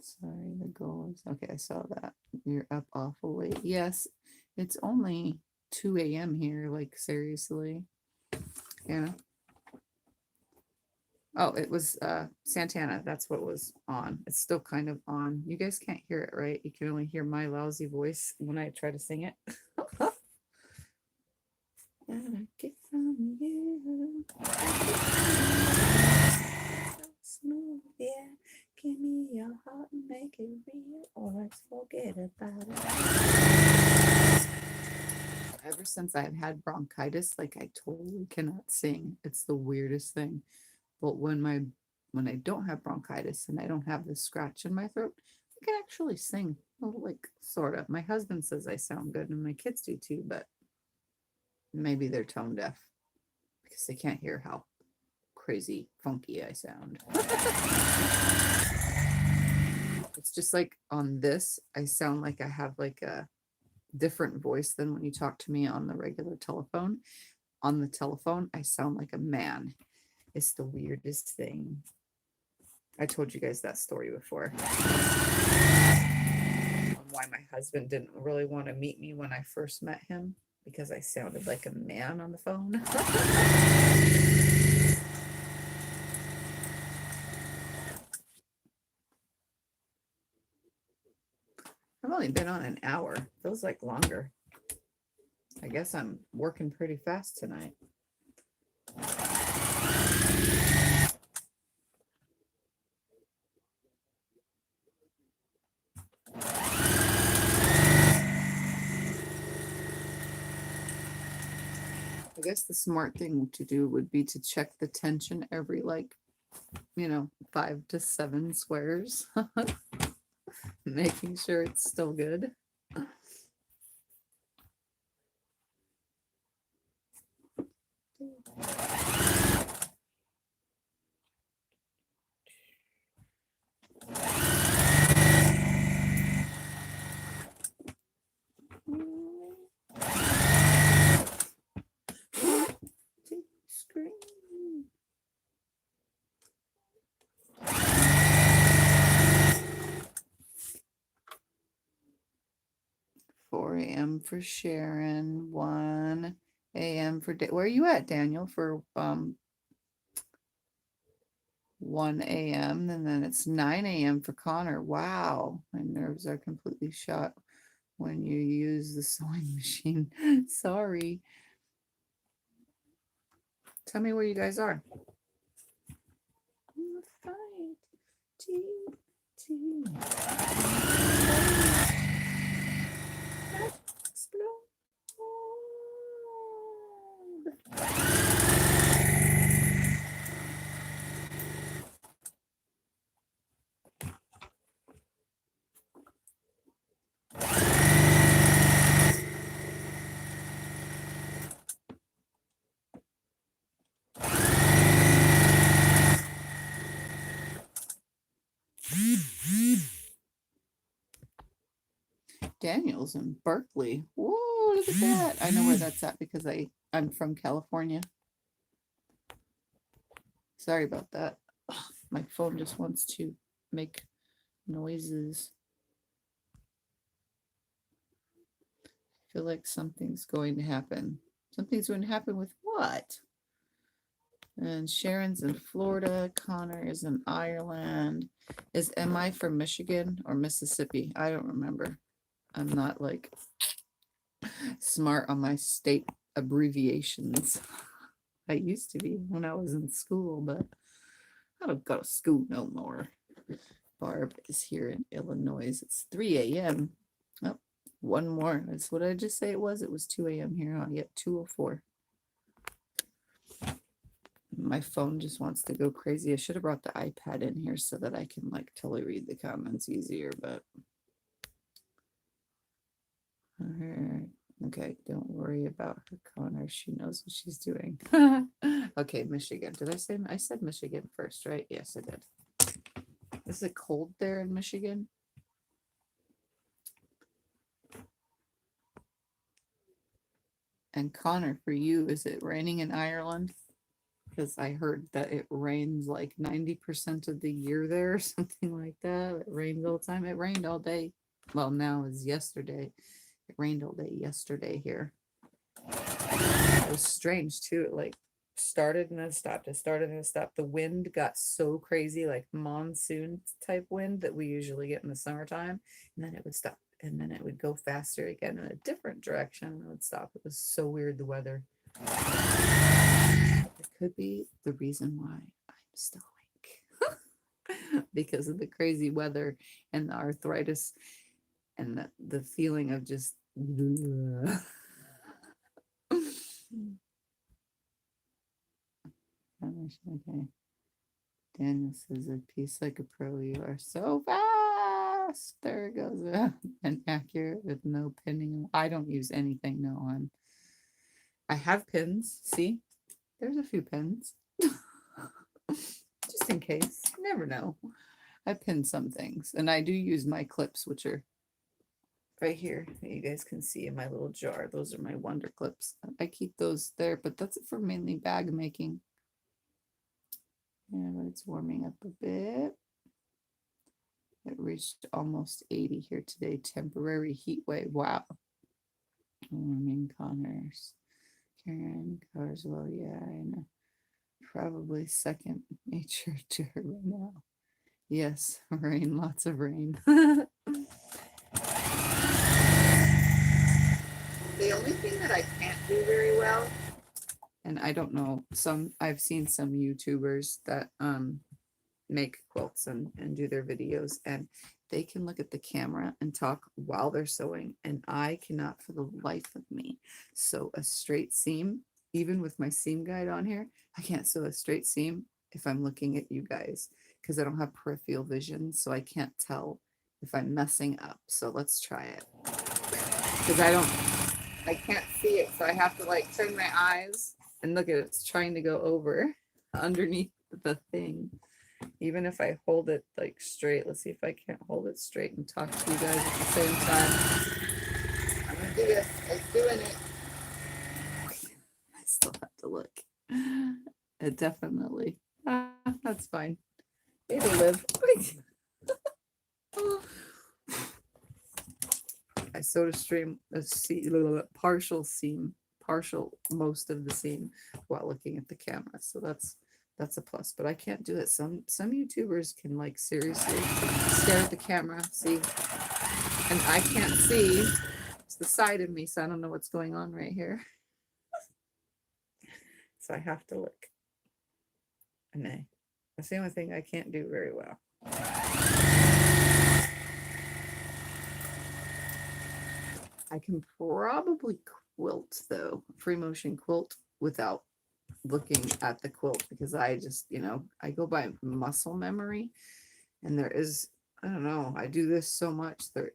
Sorry, the goal is okay. I saw that. You're up awful late. Yes, it's only 2 a.m. here. Like, seriously. Yeah. Oh, it was Santana. That's what was on. It's still kind of on. You guys can't hear it, right? You can only hear my lousy voice when I try to sing it. And I get from you. Smooth, yeah. Give me your heart and make it real, or let's forget about it. Ever since I've had bronchitis, like I totally cannot sing. It's the weirdest thing. But when I don't have bronchitis and I don't have this scratch in my throat, I can actually sing. Well, like sort of. My husband says I sound good, and my kids do too, but maybe they're tone deaf because they can't hear how crazy funky I sound. It's just like on this, I sound like I have like a different voice than when you talk to me on the regular telephone. On the telephone, I sound like a man. It's the weirdest thing. I told you guys that story before. Why my husband didn't really want to meet me when I first met him, because I sounded like a man on the phone. I've only been on an hour. Feels like longer. I guess I'm working pretty fast tonight. I guess the smart thing to do would be to check the tension every, like, 5 to 7 squares, making sure it's still good. 4 a.m. for Sharon, 1 a.m. for where are you at, Daniel? For 1 a.m. and then it's 9 a.m. for Connor. Wow, my nerves are completely shot when you use the sewing machine. Sorry. Tell me where you guys are. Daniel's in Berkeley. Whoa, look at that. I know where that's at because I'm from California. Sorry about that. Ugh, my phone just wants to make noises. I feel like something's going to happen. Something's going to happen with what? And Sharon's in Florida. Connor is in Ireland. Am I from Michigan or Mississippi? I don't remember. I'm not like smart on my state abbreviations. I used to be when I was in school, but I don't go to school no more. Barb is here in Illinois. It's 3 a.m. Oh, one more. That's what I just say it was. It was 2 a.m. here. Oh, yep, 2:04. My phone just wants to go crazy. I should have brought the iPad in here so that I can like totally read the comments easier, but okay, don't worry about her, Connor. She knows what she's doing. Okay, Michigan. I said Michigan first, right? Yes, I did. Is it cold there in Michigan? And Connor, for you, is it raining in Ireland? Because I heard that it rains like 90% of the year there or something like that. It rains all the time. It rained all day. Well, now is yesterday. It rained all day yesterday here. It was strange too. It like started and then stopped. It started and it stopped. The wind got so crazy, like monsoon type wind that we usually get in the summertime, and then it would stop, and then it would go faster again in a different direction, and it would stop. It was so weird, the weather. It could be the reason why I'm still awake because of the crazy weather and the arthritis and the feeling of just okay. Daniel says a piece like a pro. You are so fast. There it goes. And accurate with no pinning. I don't use anything. No, I have pins. See, there's a few pins. Just in case. You never know. I pin some things. And I do use my clips, which are right here that you guys can see in my little jar. Those are my wonder clips. I keep those there, but that's for mainly bag making. Yeah, but it's warming up a bit. It reached almost 80 here today. Temporary heat wave. Wow. Warming Connors. Karen Carswell. Yeah, I know. Probably second nature to her right now. Yes, rain, lots of rain. The only thing that I can't do very well, and I don't know, I've seen some YouTubers that make quilts and do their videos, and they can look at the camera and talk while they're sewing, and I cannot for the life of me sew a straight seam. Even with my seam guide on here, I can't sew a straight seam if I'm looking at you guys because I don't have peripheral vision, so I can't tell if I'm messing up. So let's try it because I can't see it, so I have to like turn my eyes and look at it. It's trying to go over underneath the thing. Even if I hold it like straight, let's see if I can't hold it straight and talk to you guys at the same time. I'm gonna do this. I'm doing it. I still have to look. It definitely. That's fine. It'll live. I sewed partial most of the seam while looking at the camera. So that's a plus, but I can't do it. Some YouTubers can like seriously stare at the camera, see, and I can't see. It's the side of me, so I don't know what's going on right here. So I have to look. And that's the only thing I can't do very well. I can probably quilt though, free motion quilt without looking at the quilt because I just, I go by muscle memory and I don't know, I do this so much that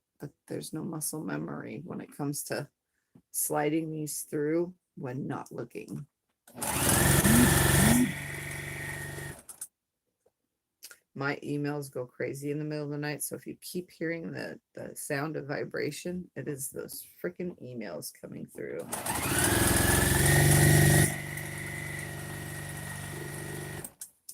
there's no muscle memory when it comes to sliding these through when not looking. My emails go crazy in the middle of the night, so if you keep hearing the sound of vibration, it is those freaking emails coming through.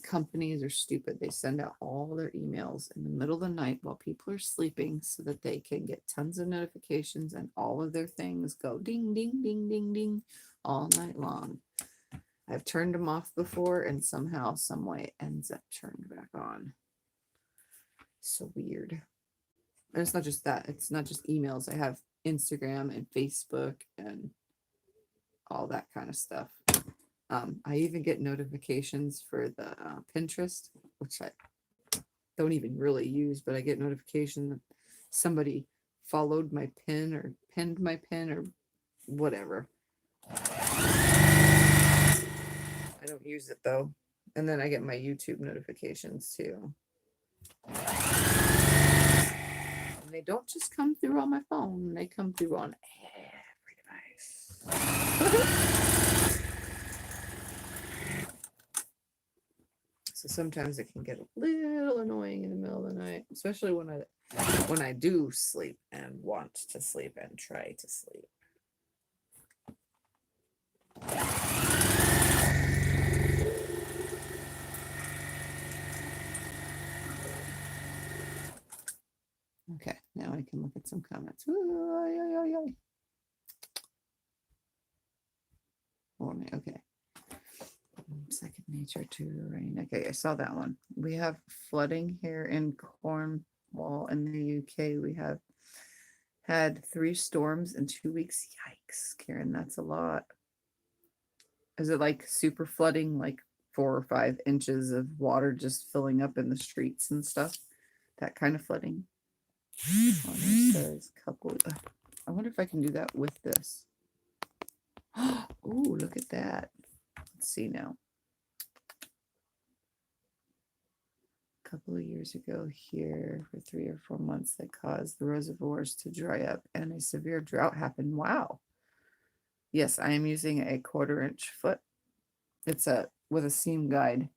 Companies are stupid. They send out all their emails in the middle of the night while people are sleeping so that they can get tons of notifications and all of their things go ding, ding, ding, ding, ding all night long. I've turned them off before and somehow, some way it ends up turned back on. So weird. And it's not just that. It's not just emails. I have Instagram and Facebook and all that kind of stuff. I even get notifications for the Pinterest, which I don't even really use, but I get notification that somebody followed my pin or pinned my pin or whatever. I don't use it though. And then I get my YouTube notifications too. And they don't just come through on my phone, they come through on every device. So sometimes it can get a little annoying in the middle of the night, especially when I do sleep and want to sleep and try to sleep. Okay, now I can look at some comments. Okay. Second nature to the rain. Okay, I saw that one. We have flooding here in Cornwall in the UK. We have had 3 storms in 2 weeks. Yikes, Karen, that's a lot. Is it like super flooding, like 4 or 5 inches of water just filling up in the streets and stuff? That kind of flooding. Says couple. I wonder if I can do that with this. Oh, look at that. Let's see now. A couple of years ago here for 3 or 4 months that caused the reservoirs to dry up and a severe drought happened. Wow. Yes, I am using a 1/4 inch foot. It's with a seam guide.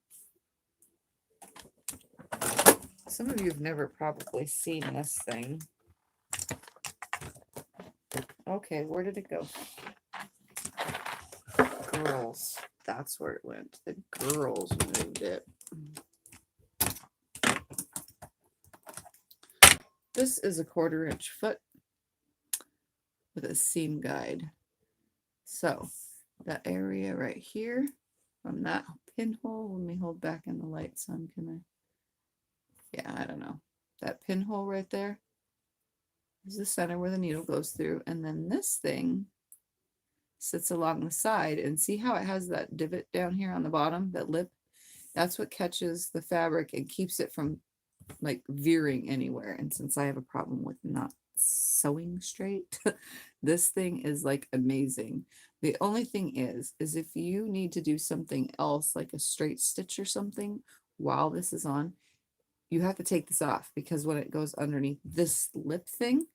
Some of you have never probably seen this thing. Okay, where did it go? Girls. That's where it went. The girls moved it. This is a 1/4 inch foot with a seam guide. So that area right here from that pinhole, let me hold back in the light so I'm gonna, yeah, I don't know. That pinhole right there is the center where the needle goes through. And then this thing sits along the side, and see how it has that divot down here on the bottom, that lip? That's what catches the fabric and keeps it from like veering anywhere. And since I have a problem with not sewing straight, this thing is like amazing. The only thing is if you need to do something else, like a straight stitch or something while this is on, you have to take this off, because when it goes underneath this lip thing,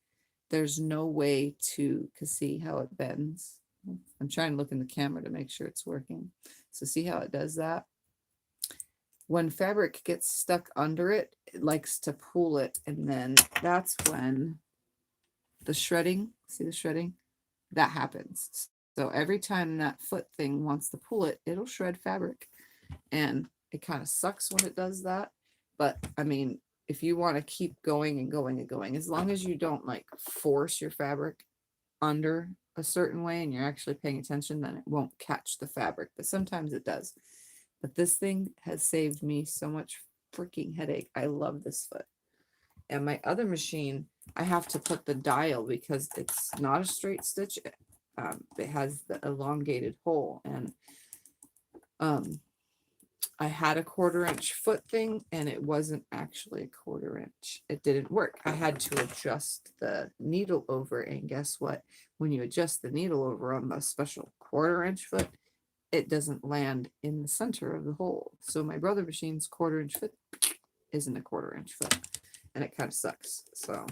there's no way to, because see how it bends. I'm trying to look in the camera to make sure it's working. So see how it does that? When fabric gets stuck under it, it likes to pull it, and then that's when the shredding, see the shredding? That happens. So every time that foot thing wants to pull it, it'll shred fabric. And it kind of sucks when it does that. But I mean, if you want to keep going and going and going, as long as you don't like force your fabric under a certain way and you're actually paying attention, then it won't catch the fabric. But sometimes it does. But this thing has saved me so much freaking headache. I love this foot. And my other machine, I have to put the dial because it's not a straight stitch. It has the elongated hole, and I had a 1/4 inch foot thing, and it wasn't actually a 1/4 inch. It didn't work. I had to adjust the needle over, and guess what? When you adjust the needle over on the special 1/4 inch foot, it doesn't land in the center of the hole. So my brother machine's 1/4 inch foot isn't a 1/4 inch foot, and it kind of sucks. So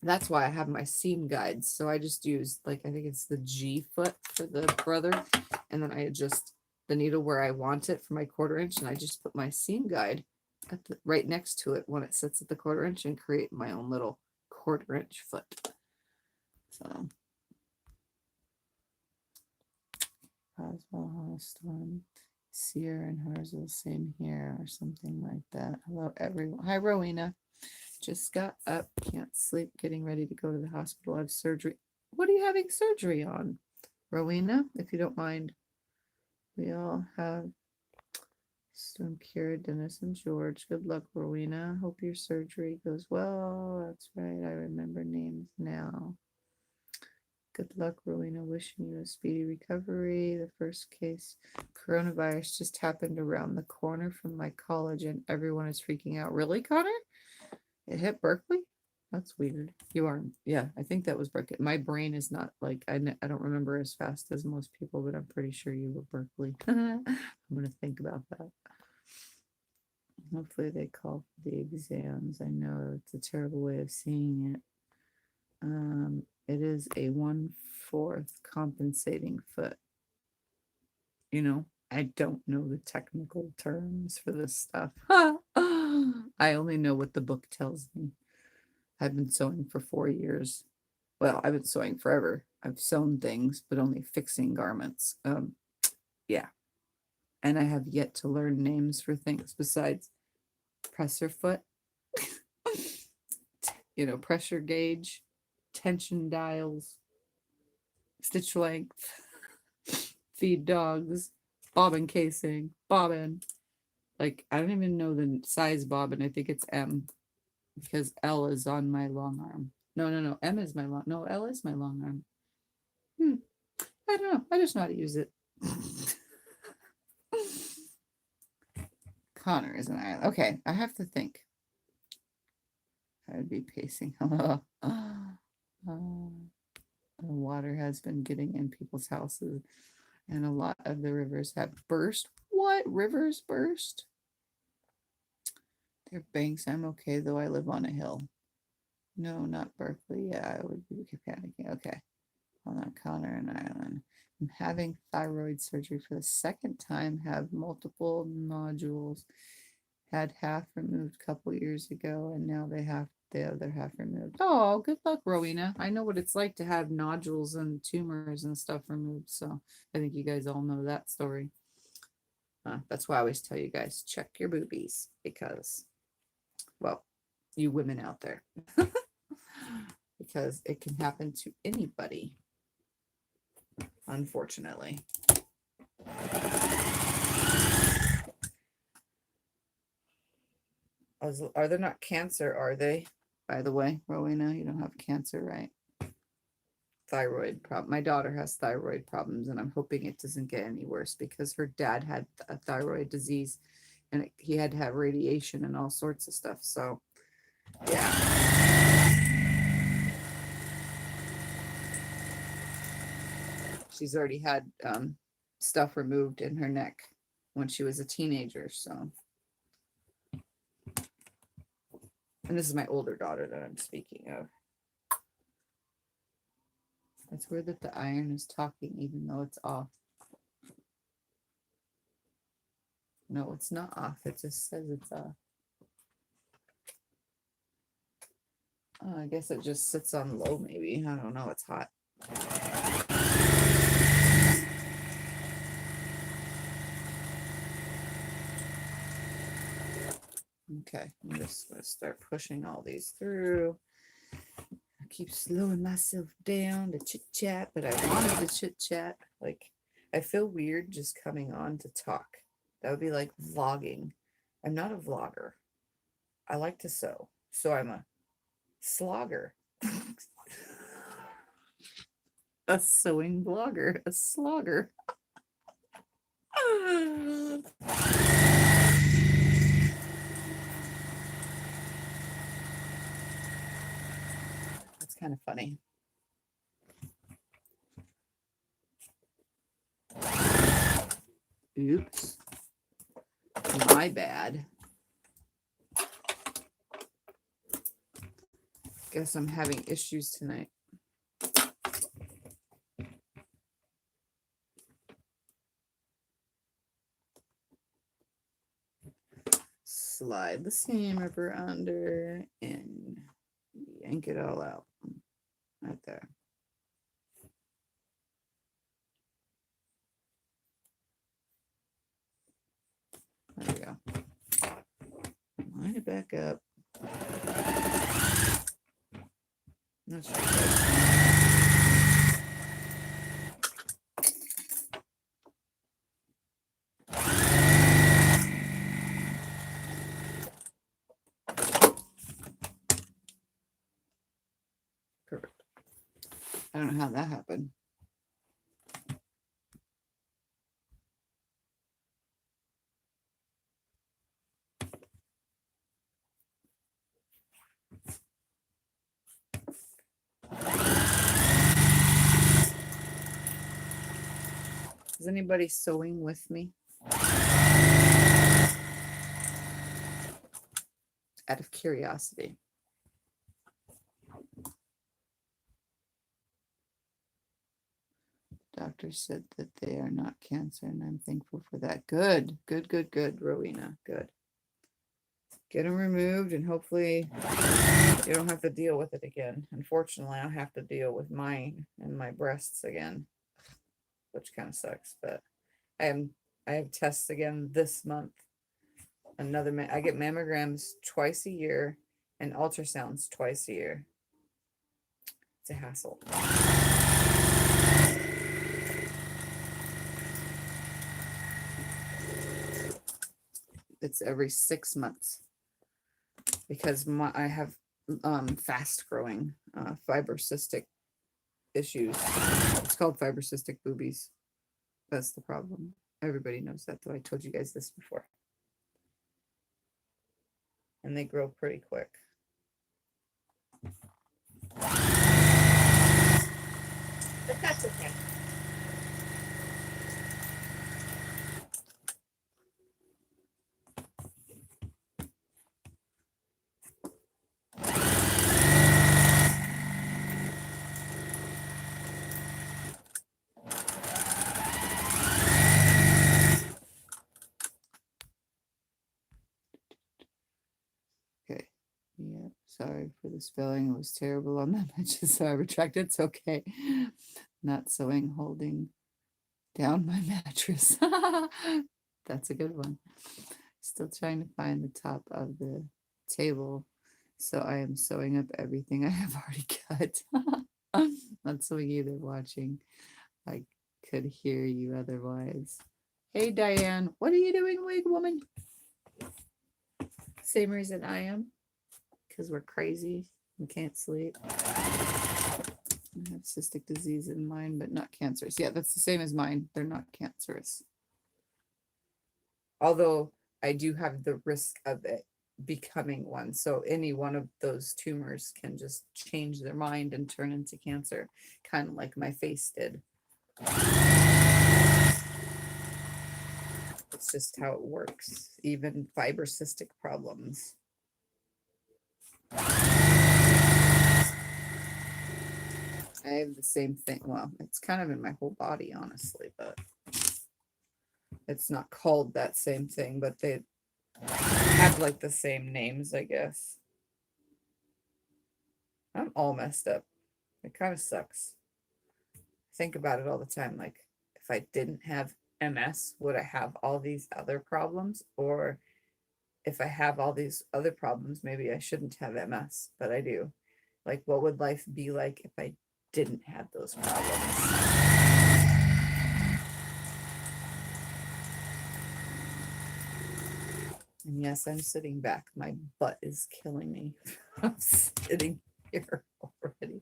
that's why I have my seam guides. So I just use, like, I think it's the G foot for the brother, and then I adjust the needle where I want it for my 1/4 inch, and I just put my seam guide at the right next to it when it sits at the 1/4 inch, and create my own little 1/4 inch foot. So Roswell, Storm, Sear and Harzell, same here, or something like that. Hello everyone. Hi Rowena. Just got up, can't sleep, getting ready to go to the hospital. I have surgery. What are you having surgery on, Rowena? If you don't mind. We all have Storm, Kira, Dennis, and George. Good luck, Rowena. Hope your surgery goes well. That's right. I remember names now. Good luck, Rowena. Wishing you a speedy recovery. The first case coronavirus just happened around the corner from my college, and everyone is freaking out. Really, Connor? It hit Berkeley? That's weird. You are, yeah, I think that was Berkeley. My brain is not like, I don't remember as fast as most people, but I'm pretty sure you were Berkeley. I'm going to think about that. Hopefully they call for the exams. I know it's a terrible way of seeing it. It is a 1/4 compensating foot. You know, I don't know the technical terms for this stuff. I only know what the book tells me. I've been sewing for 4 years. Well, I've been sewing forever. I've sewn things, but only fixing garments. Yeah. And I have yet to learn names for things besides presser foot, pressure gauge, tension dials, stitch length, feed dogs. bobbin casing, bobbin. Like, I don't even know the size bobbin. I think it's M because L is on my long arm. No. M is my long, no, L is my long arm. I don't know. I just know how to use it. Connor is an island. Okay, I have to think. I would be pacing. Water has been getting in people's houses, and a lot of the rivers have burst. What? Rivers burst? They're banks. I'm okay, though I live on a hill. No, not Berkeley. Yeah, I would be panicking. Okay. Hold on, Connor and Island. I'm having thyroid surgery for the second time, have multiple nodules. Had half removed a couple years ago, and now they have the other half removed. Oh, good luck, Rowena. I know what it's like to have nodules and tumors and stuff removed, so I think you guys all know that story. That's why I always tell you guys, check your boobies, because, well, you women out there, because it can happen to anybody, unfortunately. Are they not cancer, are they? By the way, Rowena, you don't have cancer, right? Thyroid problem. My daughter has thyroid problems, and I'm hoping it doesn't get any worse because her dad had a thyroid disease, and he had to have radiation and all sorts of stuff. So, yeah. She's already had stuff removed in her neck when she was a teenager, so. And this is my older daughter that I'm speaking of. It's weird that the iron is talking even though it's off. No, it's not off. It just says it's off. Oh, I guess it just sits on low maybe. I don't know. It's hot. Okay, I'm just going to start pushing all these through. I keep slowing myself down to chit chat, but I wanted to chit chat. Like, I feel weird just coming on to talk. That would be like vlogging. I'm not a vlogger. I like to sew, so I'm a slogger. A sewing blogger, a slogger. That's kind of funny. Oops. My bad. Guess I'm having issues tonight. Slide the seam ripper under and yank it all out. Right there. There we go. Line it back up. That's right. Perfect. I don't know how that happened. Is anybody sewing with me? Out of curiosity. Doctor said that they are not cancer, and I'm thankful for that. Good, Rowena. Good. Get them removed, and hopefully you don't have to deal with it again. Unfortunately, I'll have to deal with mine and my breasts again, which kind of sucks. But I have tests again this month. I get mammograms twice a year and ultrasounds twice a year. It's a hassle. it's every 6 months because I have fast growing fibrocystic issues. It's called fibrocystic boobies. That's the problem. Everybody knows that, though. I told you guys this before. And they grow pretty quick. But that's okay. Okay. Yeah, sorry for the spelling. It was terrible on that matches, so I retract it. It's okay. Not sewing, holding down my mattress. That's a good one. Still trying to find the top of the table. So I am sewing up everything I have already cut. Not sewing either, watching. I could hear you otherwise. Hey, Diane, what are you doing, wig woman? Same reason I am. Because we're crazy and can't sleep. I have cystic disease in mine, but not cancerous. Yeah, that's the same as mine. They're not cancerous. Although I do have the risk of it becoming one. So any one of those tumors can just change their mind and turn into cancer, kind of like my face did. It's just how it works, even fibrocystic problems. I have the same thing. Well, it's kind of in my whole body, honestly, but it's not called that same thing, but they have like the same names, I guess. I'm all messed up. It kind of sucks. Think about it all the time. Like, if I didn't have MS, would I have all these other problems? Or if I have all these other problems, maybe I shouldn't have MS, but I do. Like, what would life be like if I didn't have those problems? And yes, I'm sitting back. My butt is killing me. I'm sitting here already.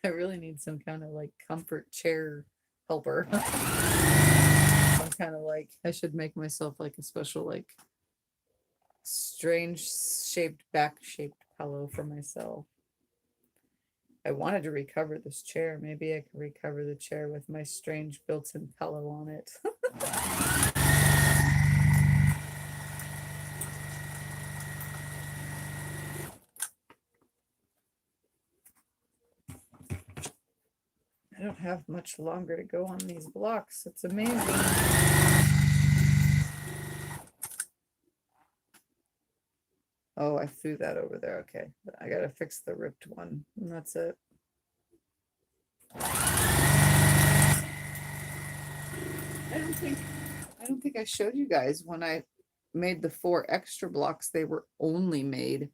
I really need some kind of like comfort chair helper. Some kind of like, I should make myself like a special like strange shaped back shaped pillow for myself. I wanted to recover this chair. Maybe I could recover the chair with my strange built-in pillow on it. I don't have much longer to go on these blocks. It's amazing. Oh, I threw that over there. Okay. I gotta fix the ripped one. And that's it. I don't think I showed you guys when I made the 4 extra blocks. They were only made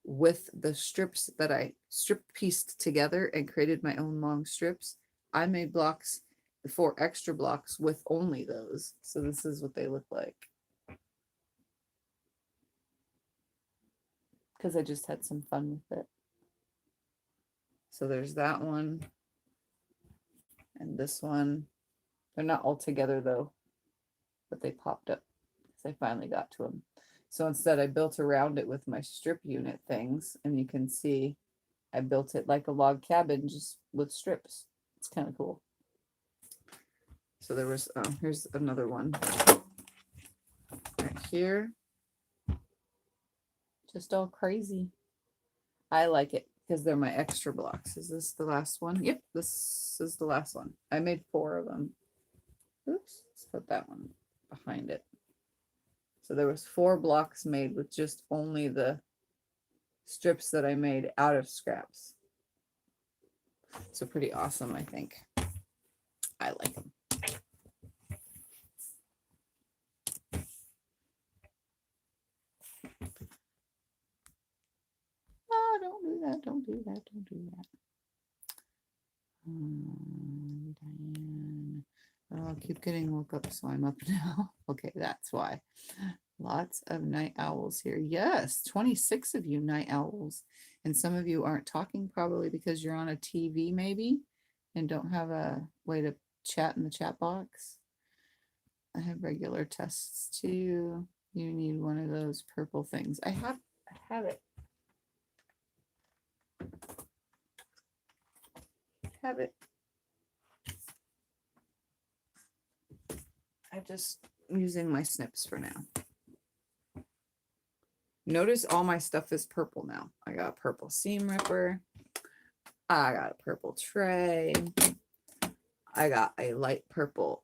with the strips that I strip pieced together and created my own long strips. I made blocks, the 4 extra blocks with only those. So this is what they look like. Because I just had some fun with it. So there's that one. And this one. They're not all together though, but they popped up because I finally got to them. So instead I built around it with my strip unit things, and you can see I built it like a log cabin just with strips. It's kind of cool. So there was, here's another one right here. Just all crazy. I like it because they're my extra blocks. Is this the last one? Yep, this is the last one. I made 4 of them. Oops, let's put that one behind it. So there was 4 blocks made with just only the strips that I made out of scraps. So pretty awesome, I think. I like them. Oh, don't do that, don't do that, don't do that. Diane. Oh, I'll keep getting woke up, so I'm up now. Okay, that's why. Lots of night owls here. Yes, 26 of you night owls. And some of you aren't talking probably because you're on a TV maybe and don't have a way to chat in the chat box. I have regular tests too. You need one of those purple things. I have it. Have it. I'm just using my snips for now. Notice all my stuff is purple now. I got a purple seam ripper. I got a purple tray. I got a light purple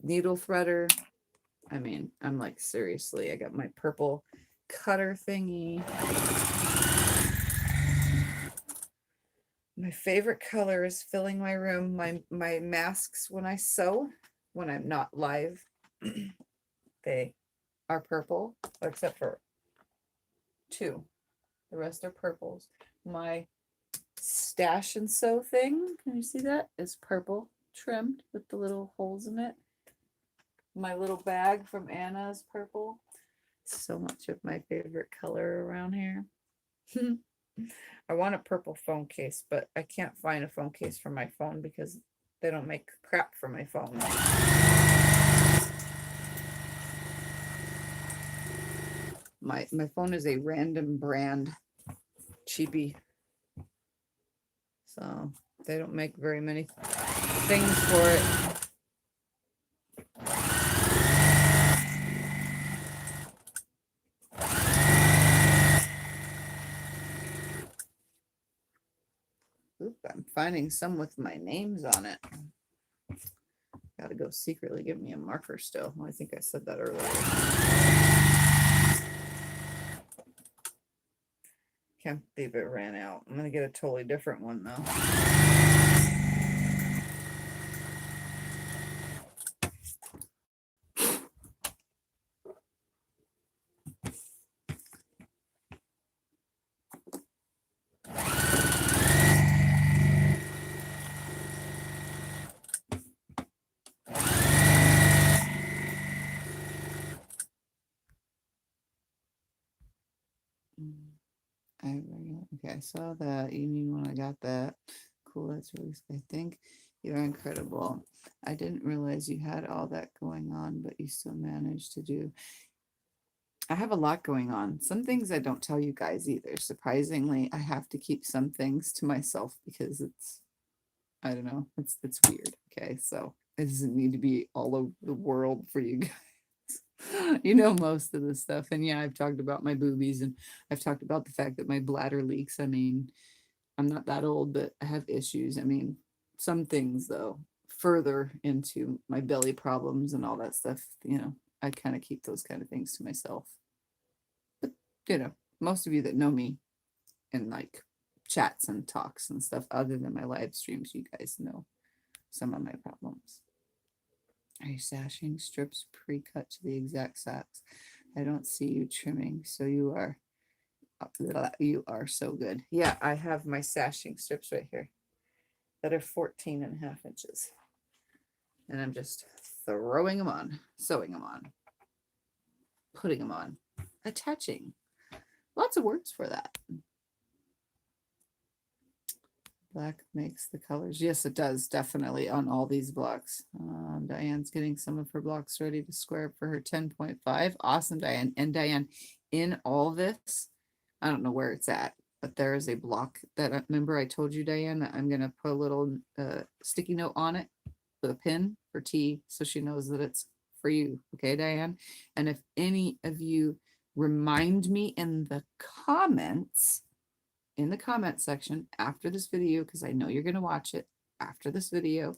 needle threader. I mean, I'm like, seriously, I got my purple cutter thingy. My favorite color is filling my room. My masks when I sew, when I'm not live, they are purple, except for 2. The rest are purples. My stash and sew thing, can you see that? Is purple trimmed with the little holes in it. My little bag from Anna is purple. So much of my favorite color around here. I want a purple phone case, but I can't find a phone case for my phone because they don't make crap for my phone. My phone is a random brand cheapie. So they don't make very many things for it. Oop, I'm finding some with my names on it. Gotta go secretly give me a marker still. Well, I think I said that earlier. Can't believe it ran out. I'm gonna get a totally different one though. Okay, I saw that. You need one. I got that. Cool. That's really, I think you're incredible. I didn't realize you had all that going on, but you still managed to do. I have a lot going on. Some things I don't tell you guys either. Surprisingly, I have to keep some things to myself because it's, I don't know, it's weird. Okay, so it doesn't need to be all over the world for you guys. You know most of the stuff. And yeah, I've talked about my boobies and I've talked about the fact that my bladder leaks. I mean, I'm not that old, but I have issues. I mean, some things though, further into my belly problems and all that stuff, you know, I kind of keep those kind of things to myself. But, you know, most of you that know me in like chats and talks and stuff, other than my live streams, you guys know some of my problems. Are you sashing strips pre-cut to the exact size? I don't see you trimming, so you are so good. Yeah, I have my sashing strips right here that are 14.5 inches. And I'm just throwing them on, sewing them on, putting them on, attaching. Lots of words for that. Black makes the colors. Yes, it does, definitely, on all these blocks. Diane's getting some of her blocks ready to square up for her 10.5. Awesome, Diane. And Diane, in all this, I don't know where it's at, but there is a block that, remember I told you, Diane, that I'm going to put a little sticky note on it with a pin for T so she knows that it's for you. Okay, Diane? And if any of you remind me in the comments, in the comment section after this video, because I know you're going to watch it after this video,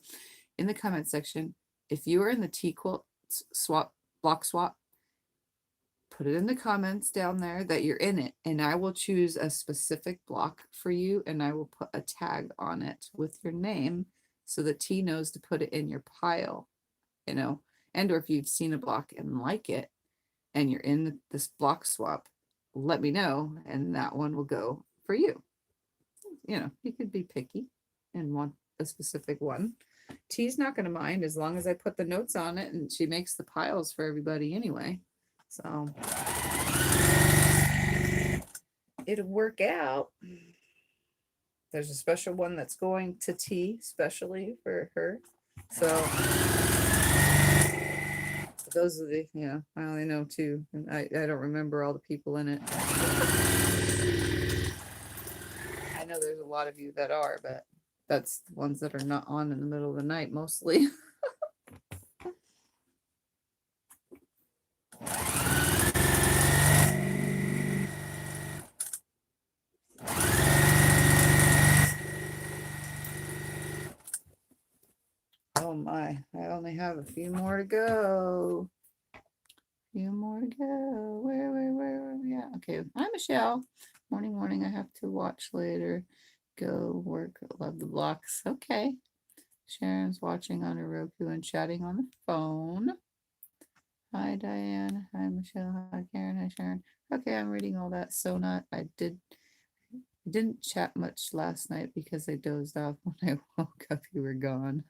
in the comment section, if you are in the T-Quilt swap, block swap, put it in the comments down there that you're in it, and I will choose a specific block for you, and I will put a tag on it with your name so that T knows to put it in your pile, you know, and or if you've seen a block and like it, and you're in this block swap, let me know, and that one will go for you. You know, you could be picky and want a specific one. T's not going to mind as long as I put the notes on it and she makes the piles for everybody anyway. So it'll work out. There's a special one that's going to tea, especially for her. So those are the, I only know two, and I don't remember all the people in it. I know there's a lot of you that are, but that's the ones that are not on in the middle of the night mostly. Oh my, I only have a few more to go. Few more to go. Where are we at? Okay, hi Michelle. Morning. I have to watch later. Go work. Love the blocks. Okay. Sharon's watching on her Roku and chatting on the phone. Hi Diane. Hi Michelle. Hi Karen. Hi Sharon. Okay, I'm reading all that. So not. I didn't chat much last night because I dozed off when I woke up. You were gone.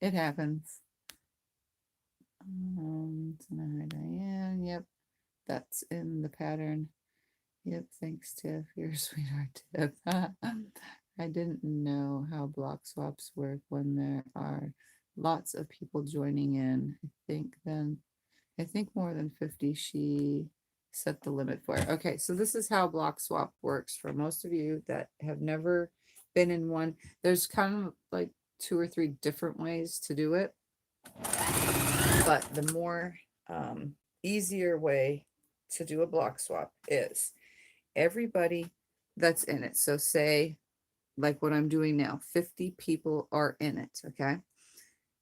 It happens. Hi Diane. Yep, that's in the pattern. Yep, thanks Tiff. You're a sweetheart, Tiff. I didn't know how block swaps work when there are lots of people joining in. I think more than 50 she set the limit for. Okay, so this is how block swap works for most of you that have never been in one. There's kind of like 2 or 3 different ways to do it, but the more easier way to do a block swap is everybody that's in it. So say like what I'm doing now, 50 people are in it. Okay,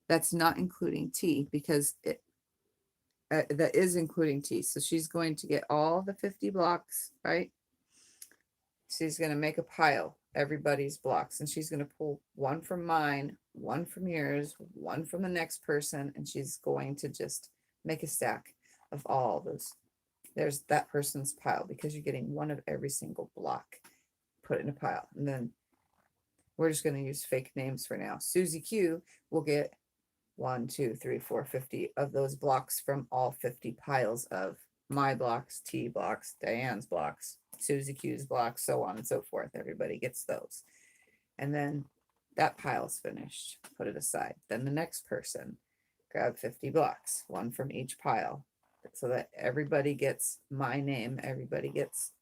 that's not including T because that is including T. So she's going to get all the 50 blocks, right? She's going to make a pile, everybody's blocks, and she's going to pull one from mine, one from yours, one from the next person, and she's going to just make a stack of all those. There's that person's pile because you're getting one of every single block put in a pile. And then we're just going to use fake names for now. Susie Q will get 1, 2, 3, 4, 50 of those blocks from all 50 piles of my blocks, T blocks, Diane's blocks, Susie Q's blocks, so on and so forth. Everybody gets those. And then that pile's finished. Put it aside. Then the next person, grab 50 blocks, one from each pile, so that everybody gets my name, everybody gets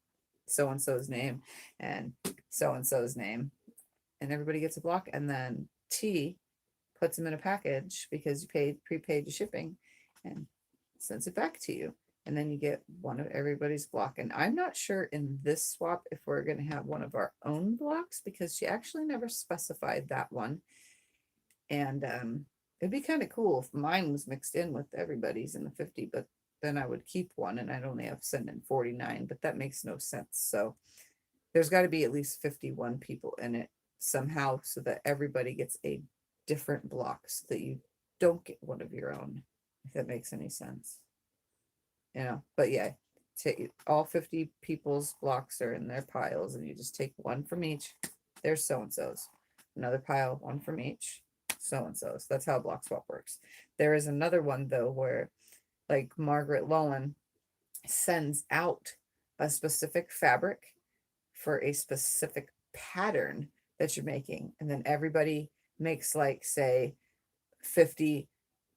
so-and-so's name, and so-and-so's name, and everybody gets a block. And then T puts them in a package because you prepaid your shipping and sends it back to you. And then you get one of everybody's block. And I'm not sure in this swap if we're going to have one of our own blocks because she actually never specified that one. And it'd be kind of cool if mine was mixed in with everybody's in the 50, but then I would keep one and I'd only have to send in 49, but that makes no sense. So there's got to be at least 51 people in it somehow so that everybody gets a different block so that you don't get one of your own, if that makes any sense. But yeah, take all 50 people's blocks are in their piles and you just take one from each. There's so-and-so's. Another pile, one from each, so-and-so's. That's how block swap works. There is another one though where like Margaret Lowen sends out a specific fabric for a specific pattern that you're making, and then everybody makes like say 50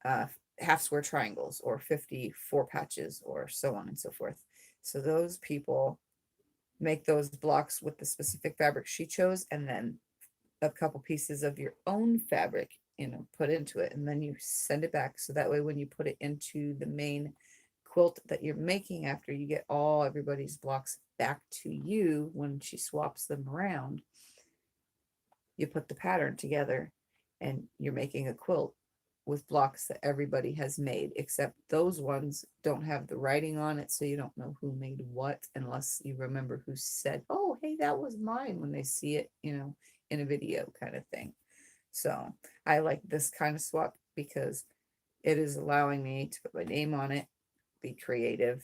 half square triangles or 50 4 patches or so on and so forth. So those people make those blocks with the specific fabric she chose, and then a couple pieces of your own fabric put into it, and then you send it back so that way when you put it into the main quilt that you're making after you get all everybody's blocks back to you, when she swaps them around, you put the pattern together and you're making a quilt with blocks that everybody has made, except those ones don't have the writing on it, so you don't know who made what unless you remember who said, oh hey, that was mine, when they see it in a video kind of thing. So I like this kind of swap because it is allowing me to put my name on it, be creative,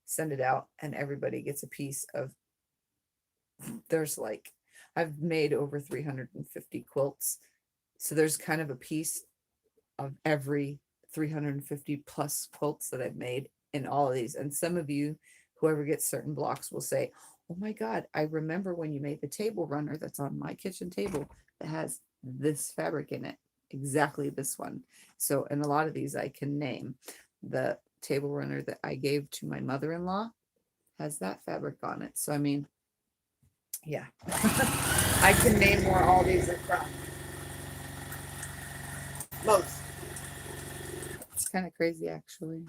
send it out, and everybody gets a piece of, there's like, I've made over 350 quilts. So there's kind of a piece of every 350 plus quilts that I've made in all of these. And some of you, whoever gets certain blocks, will say, oh my God, I remember when you made the table runner that's on my kitchen table that has this fabric in it, exactly this one. So, and a lot of these I can name. The table runner that I gave to my mother-in-law has that fabric on it. So, I mean, yeah, I can name where all these are from. Most. It's kind of crazy, actually,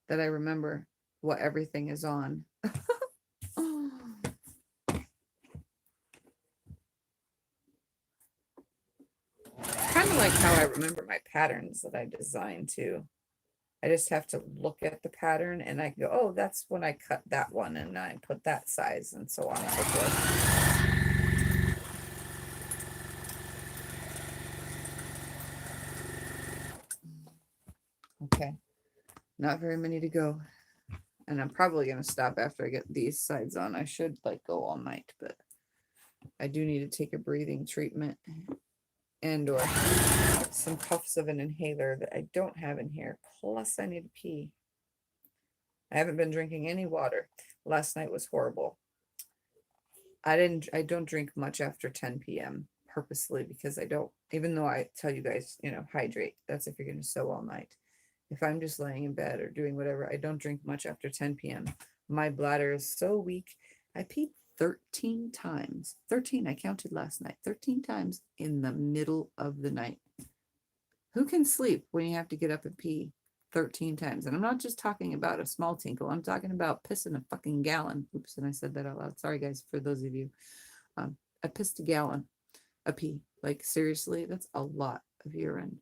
that I remember what everything is on. Kind of like how I remember my patterns that I designed too. I just have to look at the pattern and I can go, oh, that's when I cut that one and I put that size and so on and so forth. Okay, not very many to go. And I'm probably going to stop after I get these sides on. I should like go all night, but I do need to take a breathing treatment and or some puffs of an inhaler that I don't have in here. Plus I need to pee. I haven't been drinking any water. Last night was horrible. I don't drink much after 10 p.m. purposely because I don't, even though I tell you guys, you know, hydrate. That's if you're going to sew all night. If I'm just laying in bed or doing whatever, I don't drink much after 10 p.m. My bladder is so weak. I peed 13 times. 13, I counted last night. 13 times in the middle of the night. Who can sleep when you have to get up and pee 13 times? And I'm not just talking about a small tinkle. I'm talking about pissing a fucking gallon. Oops, and I said that out loud. Sorry, guys, for those of you. I pissed a gallon of pee. Like, seriously, that's a lot of urine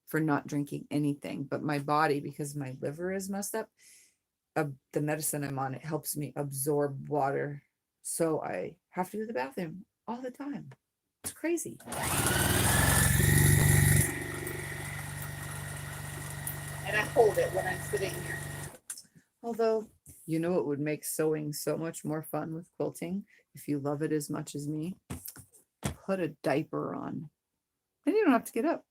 for not drinking anything. But my body, because my liver is messed up, the medicine I'm on, it helps me absorb water. So I have to do the bathroom all the time. It's crazy. And I hold it when I'm sitting here. Although, you know, it would make sewing so much more fun with quilting if you love it as much as me. Put a diaper on. Then you don't have to get up.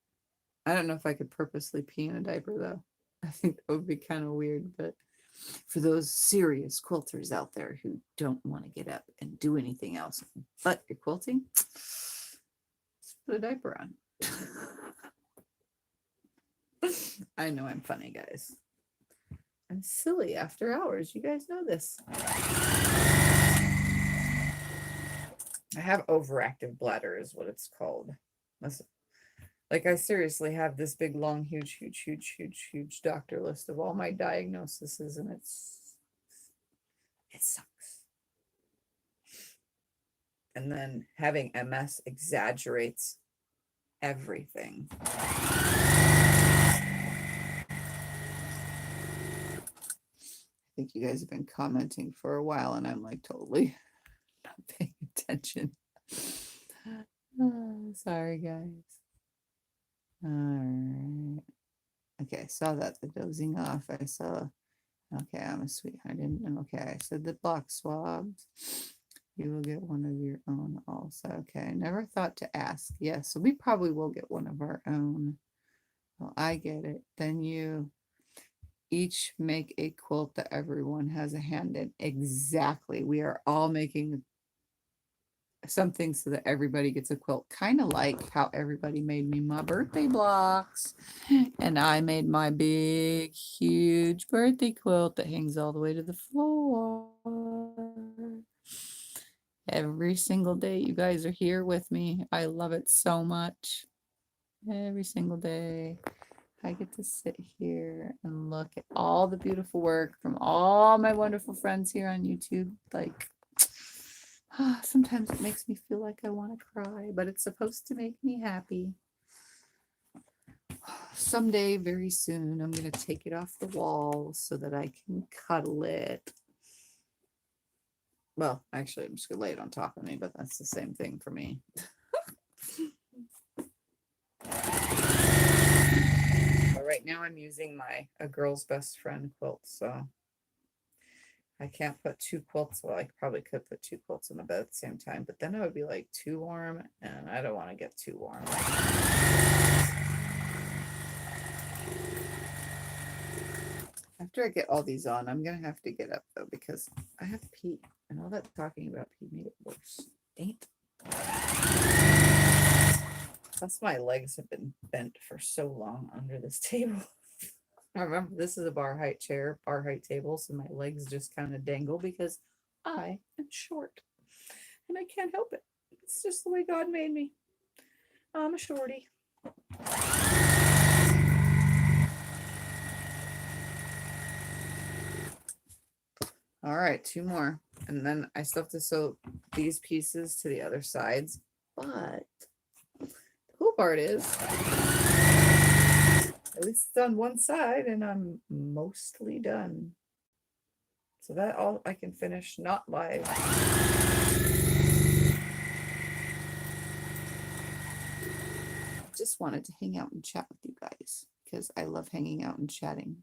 I don't know if I could purposely pee in a diaper, though. I think that would be kind of weird, but for those serious quilters out there who don't want to get up and do anything else but your quilting, just put a diaper on. I know I'm funny, guys. I'm silly after hours. You guys know this. I have overactive bladder is what it's called. Like, I seriously have this big, long, huge doctor list of all my diagnoses, and it sucks. And then having MS exaggerates everything. I think you guys have been commenting for a while, and I'm like totally not paying attention. Oh, sorry, guys. All right. Okay, I saw that, the dozing off. I saw, okay, I'm a sweetheart. I didn't know. Okay, I said the block swabs. You will get one of your own also. Okay, I never thought to ask. Yes, so we probably will get one of our own. Well, I get it. Then you each make a quilt that everyone has a hand in. Exactly. We are all making something so that everybody gets a quilt, kind of like how everybody made me my birthday blocks, and I made my big huge birthday quilt that hangs all the way to the floor every single day. You guys are here with me. I love it so much. Every single day I get to sit here and look at all the beautiful work from all my wonderful friends here on YouTube. Like, sometimes it makes me feel like I want to cry, but it's supposed to make me happy. Someday, very soon, I'm going to take it off the wall so that I can cuddle it. Well, actually, I'm just going to lay it on top of me, but that's the same thing for me. But right now I'm using a girl's best friend quilt, so I can't put two quilts. Well, I probably could put two quilts on the bed at the same time, but then I would be like too warm, and I don't want to get too warm. After I get all these on, I'm gonna have to get up though because I have to pee, and all that talking about pee made it worse. Dang it. Plus my legs have been bent for so long under this table. I remember this is a bar height chair, bar height table, so my legs just kind of dangle because I am short. And I can't help it. It's just the way God made me. I'm a shorty. All right, 2 more. And then I still have to sew these pieces to the other sides. But the cool part is, at least it's on one side and I'm mostly done. So that all I can finish, not live. Just wanted to hang out and chat with you guys because I love hanging out and chatting.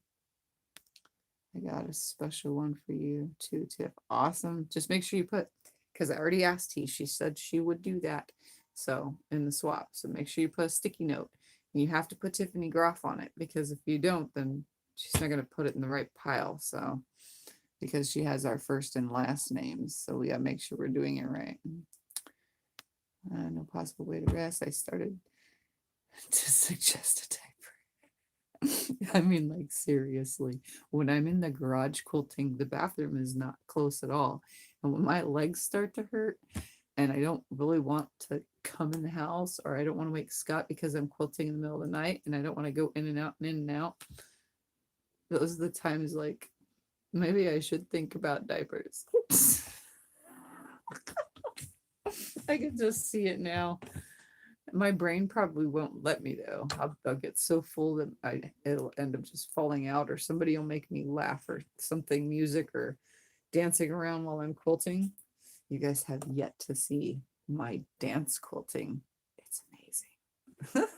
I got a special one for you too, Tiff. Awesome. Just make sure you put, because I already asked T, she said she would do that. So in the swap, so make sure you put a sticky note. And you have to put Tiffany Groff on it because if you don't, then she's not going to put it in the right pile. So because she has our first and last names, so we got to make sure we're doing it right. No possible way to rest. I started to suggest a diaper. I mean, like, seriously, when I'm in the garage quilting, the bathroom is not close at all. And when my legs start to hurt and I don't really want to come in the house, or I don't want to wake Scott because I'm quilting in the middle of the night and I don't want to go in and out and in and out, those are the times like maybe I should think about diapers. I can just see it now. My brain probably won't let me though. I'll get so full that it'll end up just falling out, or somebody will make me laugh or something, music or dancing around while I'm quilting. You guys have yet to see my dance quilting. It's amazing.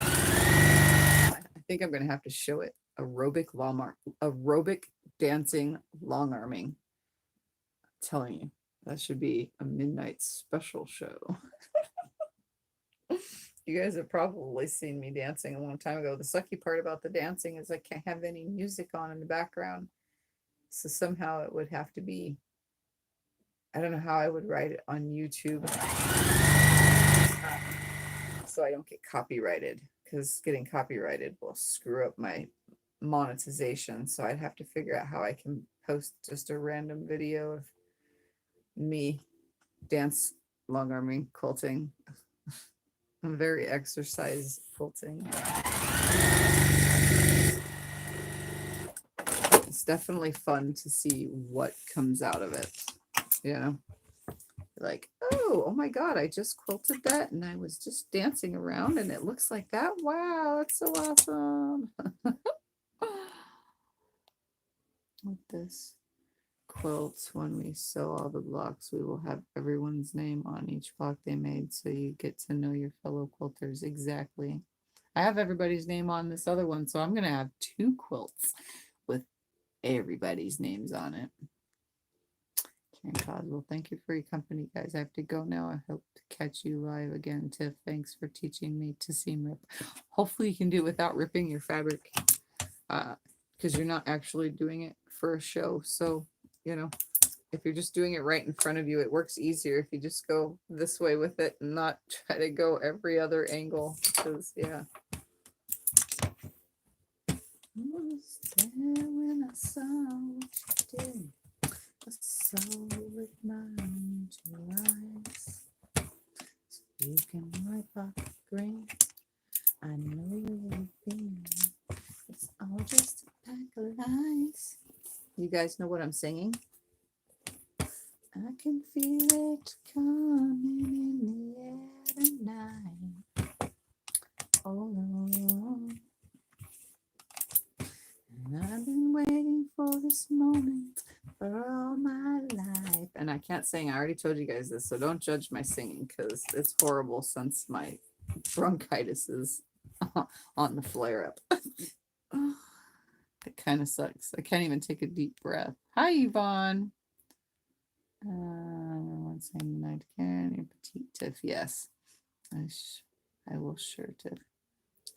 I think I'm gonna have to show it. Aerobic dancing long arming. I'm telling you, that should be a midnight special show. You guys have probably seen me dancing a long time ago. The sucky part about the dancing is I can't have any music on in the background. So somehow it would have to be, I don't know how I would write it on YouTube so I don't get copyrighted, because getting copyrighted will screw up my monetization. So I'd have to figure out how I can post just a random video of me dance long arming quilting. I'm very exercise quilting. It's definitely fun to see what comes out of it. You know, like, oh my God, I just quilted that and I was just dancing around and it looks like that. Wow, that's so awesome. With this quilt, when we sew all the blocks, we will have everyone's name on each block they made, so you get to know your fellow quilters. Exactly. I have everybody's name on this other one, so I'm gonna have 2 quilts with everybody's names on it. Karen Coswell, thank you for your company, guys. I have to go now. I hope to catch you live again. Tiff, thanks for teaching me to seam rip. Hopefully you can do it without ripping your fabric, because you're not actually doing it for a show. So, you know, if you're just doing it right in front of you, it works easier if you just go this way with it and not try to go every other angle, because yeah. Was there when I saw what you did? I saw with mine two eyes. So you can wipe off the grin. I know you've been. It's all just a pack of lies. You guys know what I'm singing? I can feel it coming in the air tonight. All along. And I've been waiting for this moment for all my life. And I can't sing. I already told you guys this, so don't judge my singing because it's horrible since my bronchitis is on the flare up. It kind of sucks. I can't even take a deep breath. Hi, Yvonne. One saying night, Karen, your petite Tiff. Yes, I will sure, Tiff.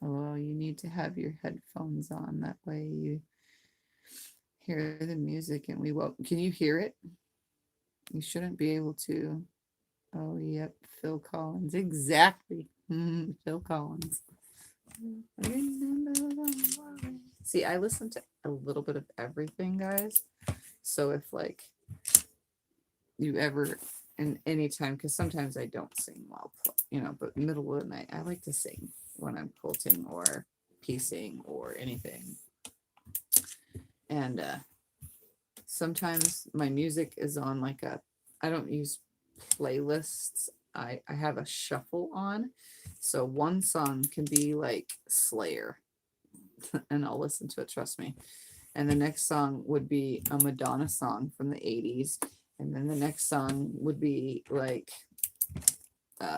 Well, you need to have your headphones on. That way you hear the music and we won't. Can you hear it? You shouldn't be able to. Oh, yep. Phil Collins. Exactly. Phil Collins. See, I listen to a little bit of everything, guys. So if like you ever in any time, because sometimes I don't sing while but middle of the night I like to sing when I'm quilting or piecing or anything. And sometimes my music is on like I don't use playlists. I have a shuffle on. So one song can be like Slayer and I'll listen to it, trust me. And the next song would be a Madonna song from the 80s. And then the next song would be like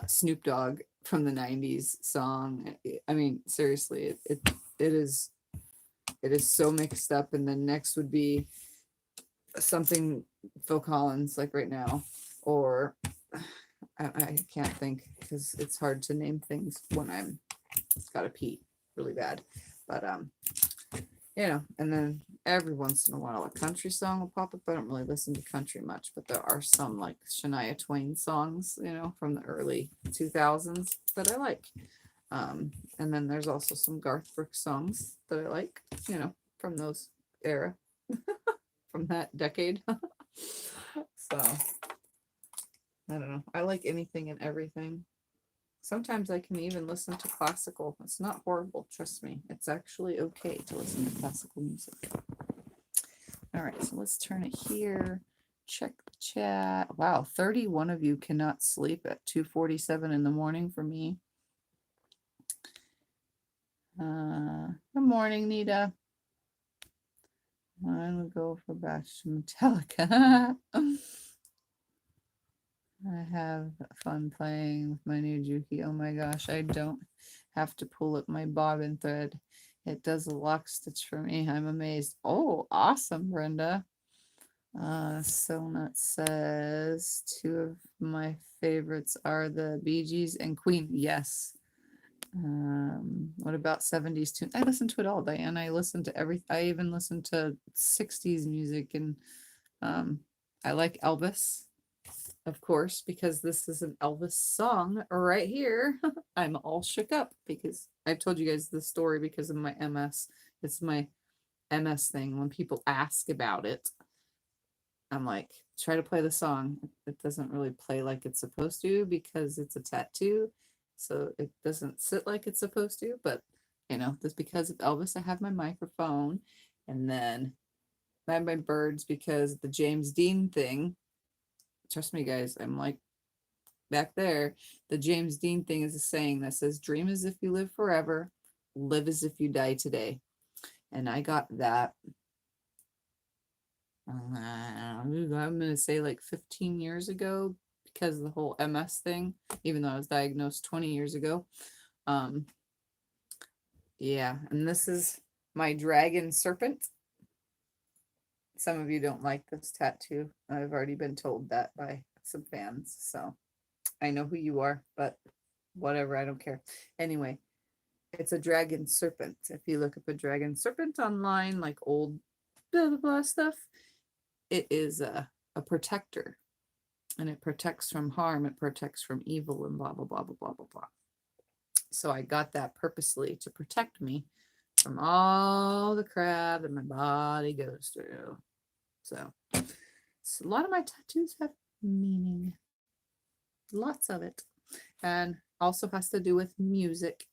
Snoop Dogg from the 90s song. I mean, seriously, it is so mixed up. And then next would be something Phil Collins, like right now, or I can't think because it's hard to name things when I'm gotta pee really bad. But and then every once in a while a country song will pop up. I don't really listen to country much, but there are some like Shania Twain songs, from the early 2000s that I like. And then there's also some Garth Brooks songs that I like, from those era, from that decade. So I don't know. I like anything and everything. Sometimes I can even listen to classical. It's not horrible, trust me. It's actually okay to listen to classical music. All right, so let's turn it here. Check the chat. Wow, 31 of you cannot sleep at 2:47 in the morning for me. Good morning, Nita. I'm gonna go for Bash Metallica. I have fun playing with my new Juki. Oh my gosh, I don't have to pull up my bobbin thread. It does a lock stitch for me. I'm amazed. Oh, awesome, Brenda. Sonut says 2 of my favorites are the Bee Gees and Queen. Yes. What about 70s tune? I listen to it all, Diane. I listen to everything. I even listen to 60s music, and I like Elvis, of course, because this is an Elvis song right here. I'm all shook up because I've told you guys this story because of my MS. It's my MS thing. When people ask about it, I'm like, try to play the song. It doesn't really play like it's supposed to because it's a tattoo. So it doesn't sit like it's supposed to. But, just because of Elvis, I have my microphone. And then I have my birds because the James Dean thing. Trust me, guys, I'm like back there. The James Dean thing is a saying that says, dream as if you live forever, live as if you die today. And I got that. I'm going to say like 15 years ago because of the whole MS thing, even though I was diagnosed 20 years ago. Yeah, and this is my dragon serpent. Some of you don't like this tattoo. I've already been told that by some fans, so I know who you are, but whatever, I don't care. Anyway, it's a dragon serpent. If you look up a dragon serpent online, like old blah blah blah stuff, it is a protector, and it protects from harm, it protects from evil, and blah blah blah blah blah blah blah. So I got that purposely to protect me from all the crap that my body goes through. So a lot of my tattoos have meaning, lots of it, and also has to do with music,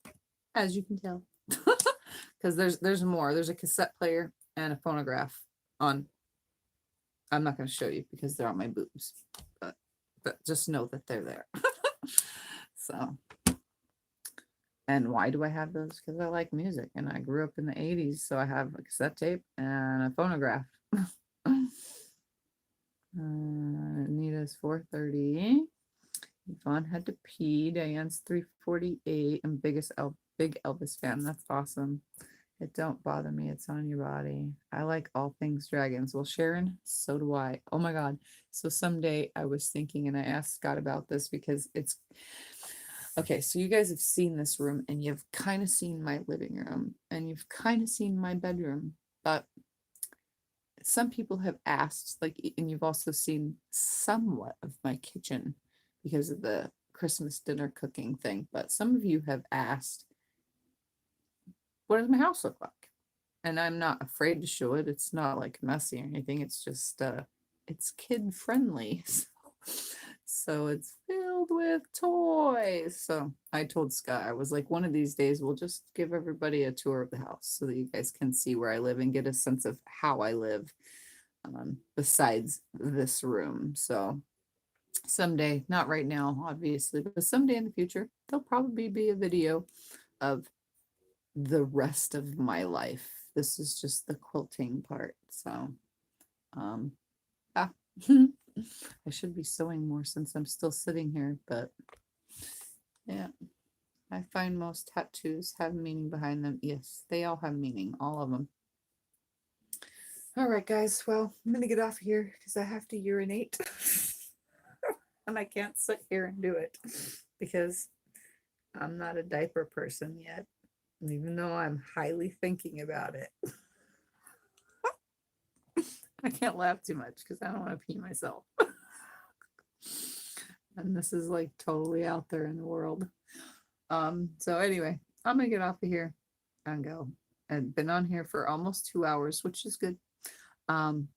as you can tell, because there's more. There's a cassette player and a phonograph on. I'm not going to show you because they're on my boobs, but just know that they're there. So, and why do I have those? Because I like music and I grew up in the 80s, so I have a cassette tape and a phonograph. Anita's 4:30. Yvonne had to pee. Diane's 3:48. I'm big Elvis fan. That's awesome. It don't bother me. It's on your body. I like all things dragons. Well, Sharon, so do I. Oh my God. So someday I was thinking, and I asked Scott about this because Okay, so you guys have seen this room and you've kind of seen my living room and you've kind of seen my bedroom, but some people have asked, like, and you've also seen somewhat of my kitchen because of the Christmas dinner cooking thing, but some of you have asked, what does my house look like? And I'm not afraid to show it. It's not like messy or anything. It's just it's kid friendly. So it's filled with toys. So I told Scott, I was like, one of these days we'll just give everybody a tour of the house so that you guys can see where I live and get a sense of how I live, besides this room. So someday, not right now, obviously, but someday in the future, there'll probably be a video of the rest of my life. This is just the quilting part. So, yeah. I should be sewing more since I'm still sitting here, but yeah, I find most tattoos have meaning behind them. Yes, they all have meaning, all of them. All right, guys. Well, I'm gonna get off here because I have to urinate, and I can't sit here and do it because I'm not a diaper person yet, even though I'm highly thinking about it. I can't laugh too much because I don't want to pee myself. And this is like totally out there in the world. So anyway, I'm gonna get off of here and go. I've been on here for almost 2 hours, which is good. Um,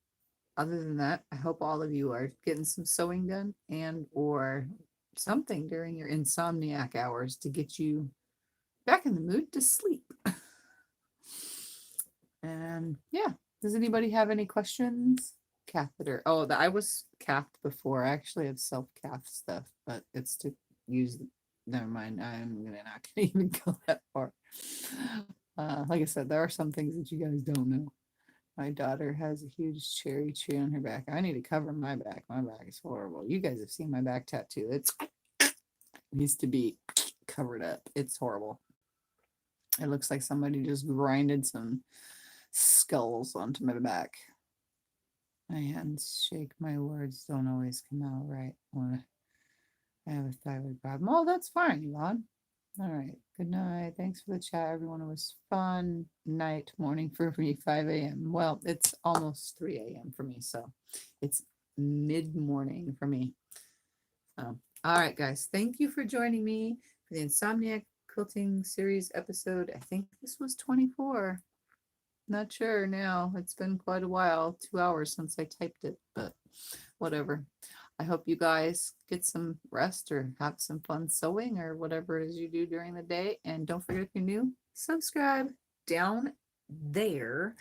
other than that, I hope all of you are getting some sewing done and or something during your insomniac hours to get you back in the mood to sleep. And yeah, does anybody have any questions? Catheter. Oh, I was cathed before. I actually have self-cath stuff, but it's to use. Never mind. I'm not gonna even go that far. Like I said, there are some things that you guys don't know. My daughter has a huge cherry tree on her back. I need to cover my back. My back is horrible. You guys have seen my back tattoo. It needs to be covered up. It's horrible. It looks like somebody just grinded some skulls onto my back. My hands shake. My words don't always come out right when I have a thyroid problem. Oh, that's fine, Yvonne. All right. Good night. Thanks for the chat, everyone. It was fun. Night, morning for me, 5 a.m. Well, it's almost 3 a.m. for me, so it's mid-morning for me. All right, guys. Thank you for joining me for the Insomniac Quilting Series episode. I think this was 24. Not sure now. It's been quite a while, 2 hours since I typed it, but whatever. I hope you guys get some rest or have some fun sewing or whatever it is you do during the day. And don't forget, if you're new, subscribe down there.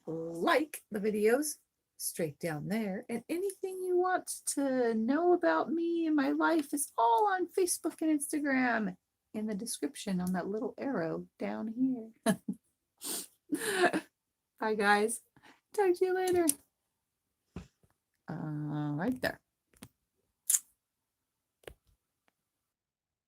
Like the videos straight down there. And anything you want to know about me and my life is all on Facebook and Instagram in the description on that little arrow down here. Bye, guys. Talk to you later. Right there.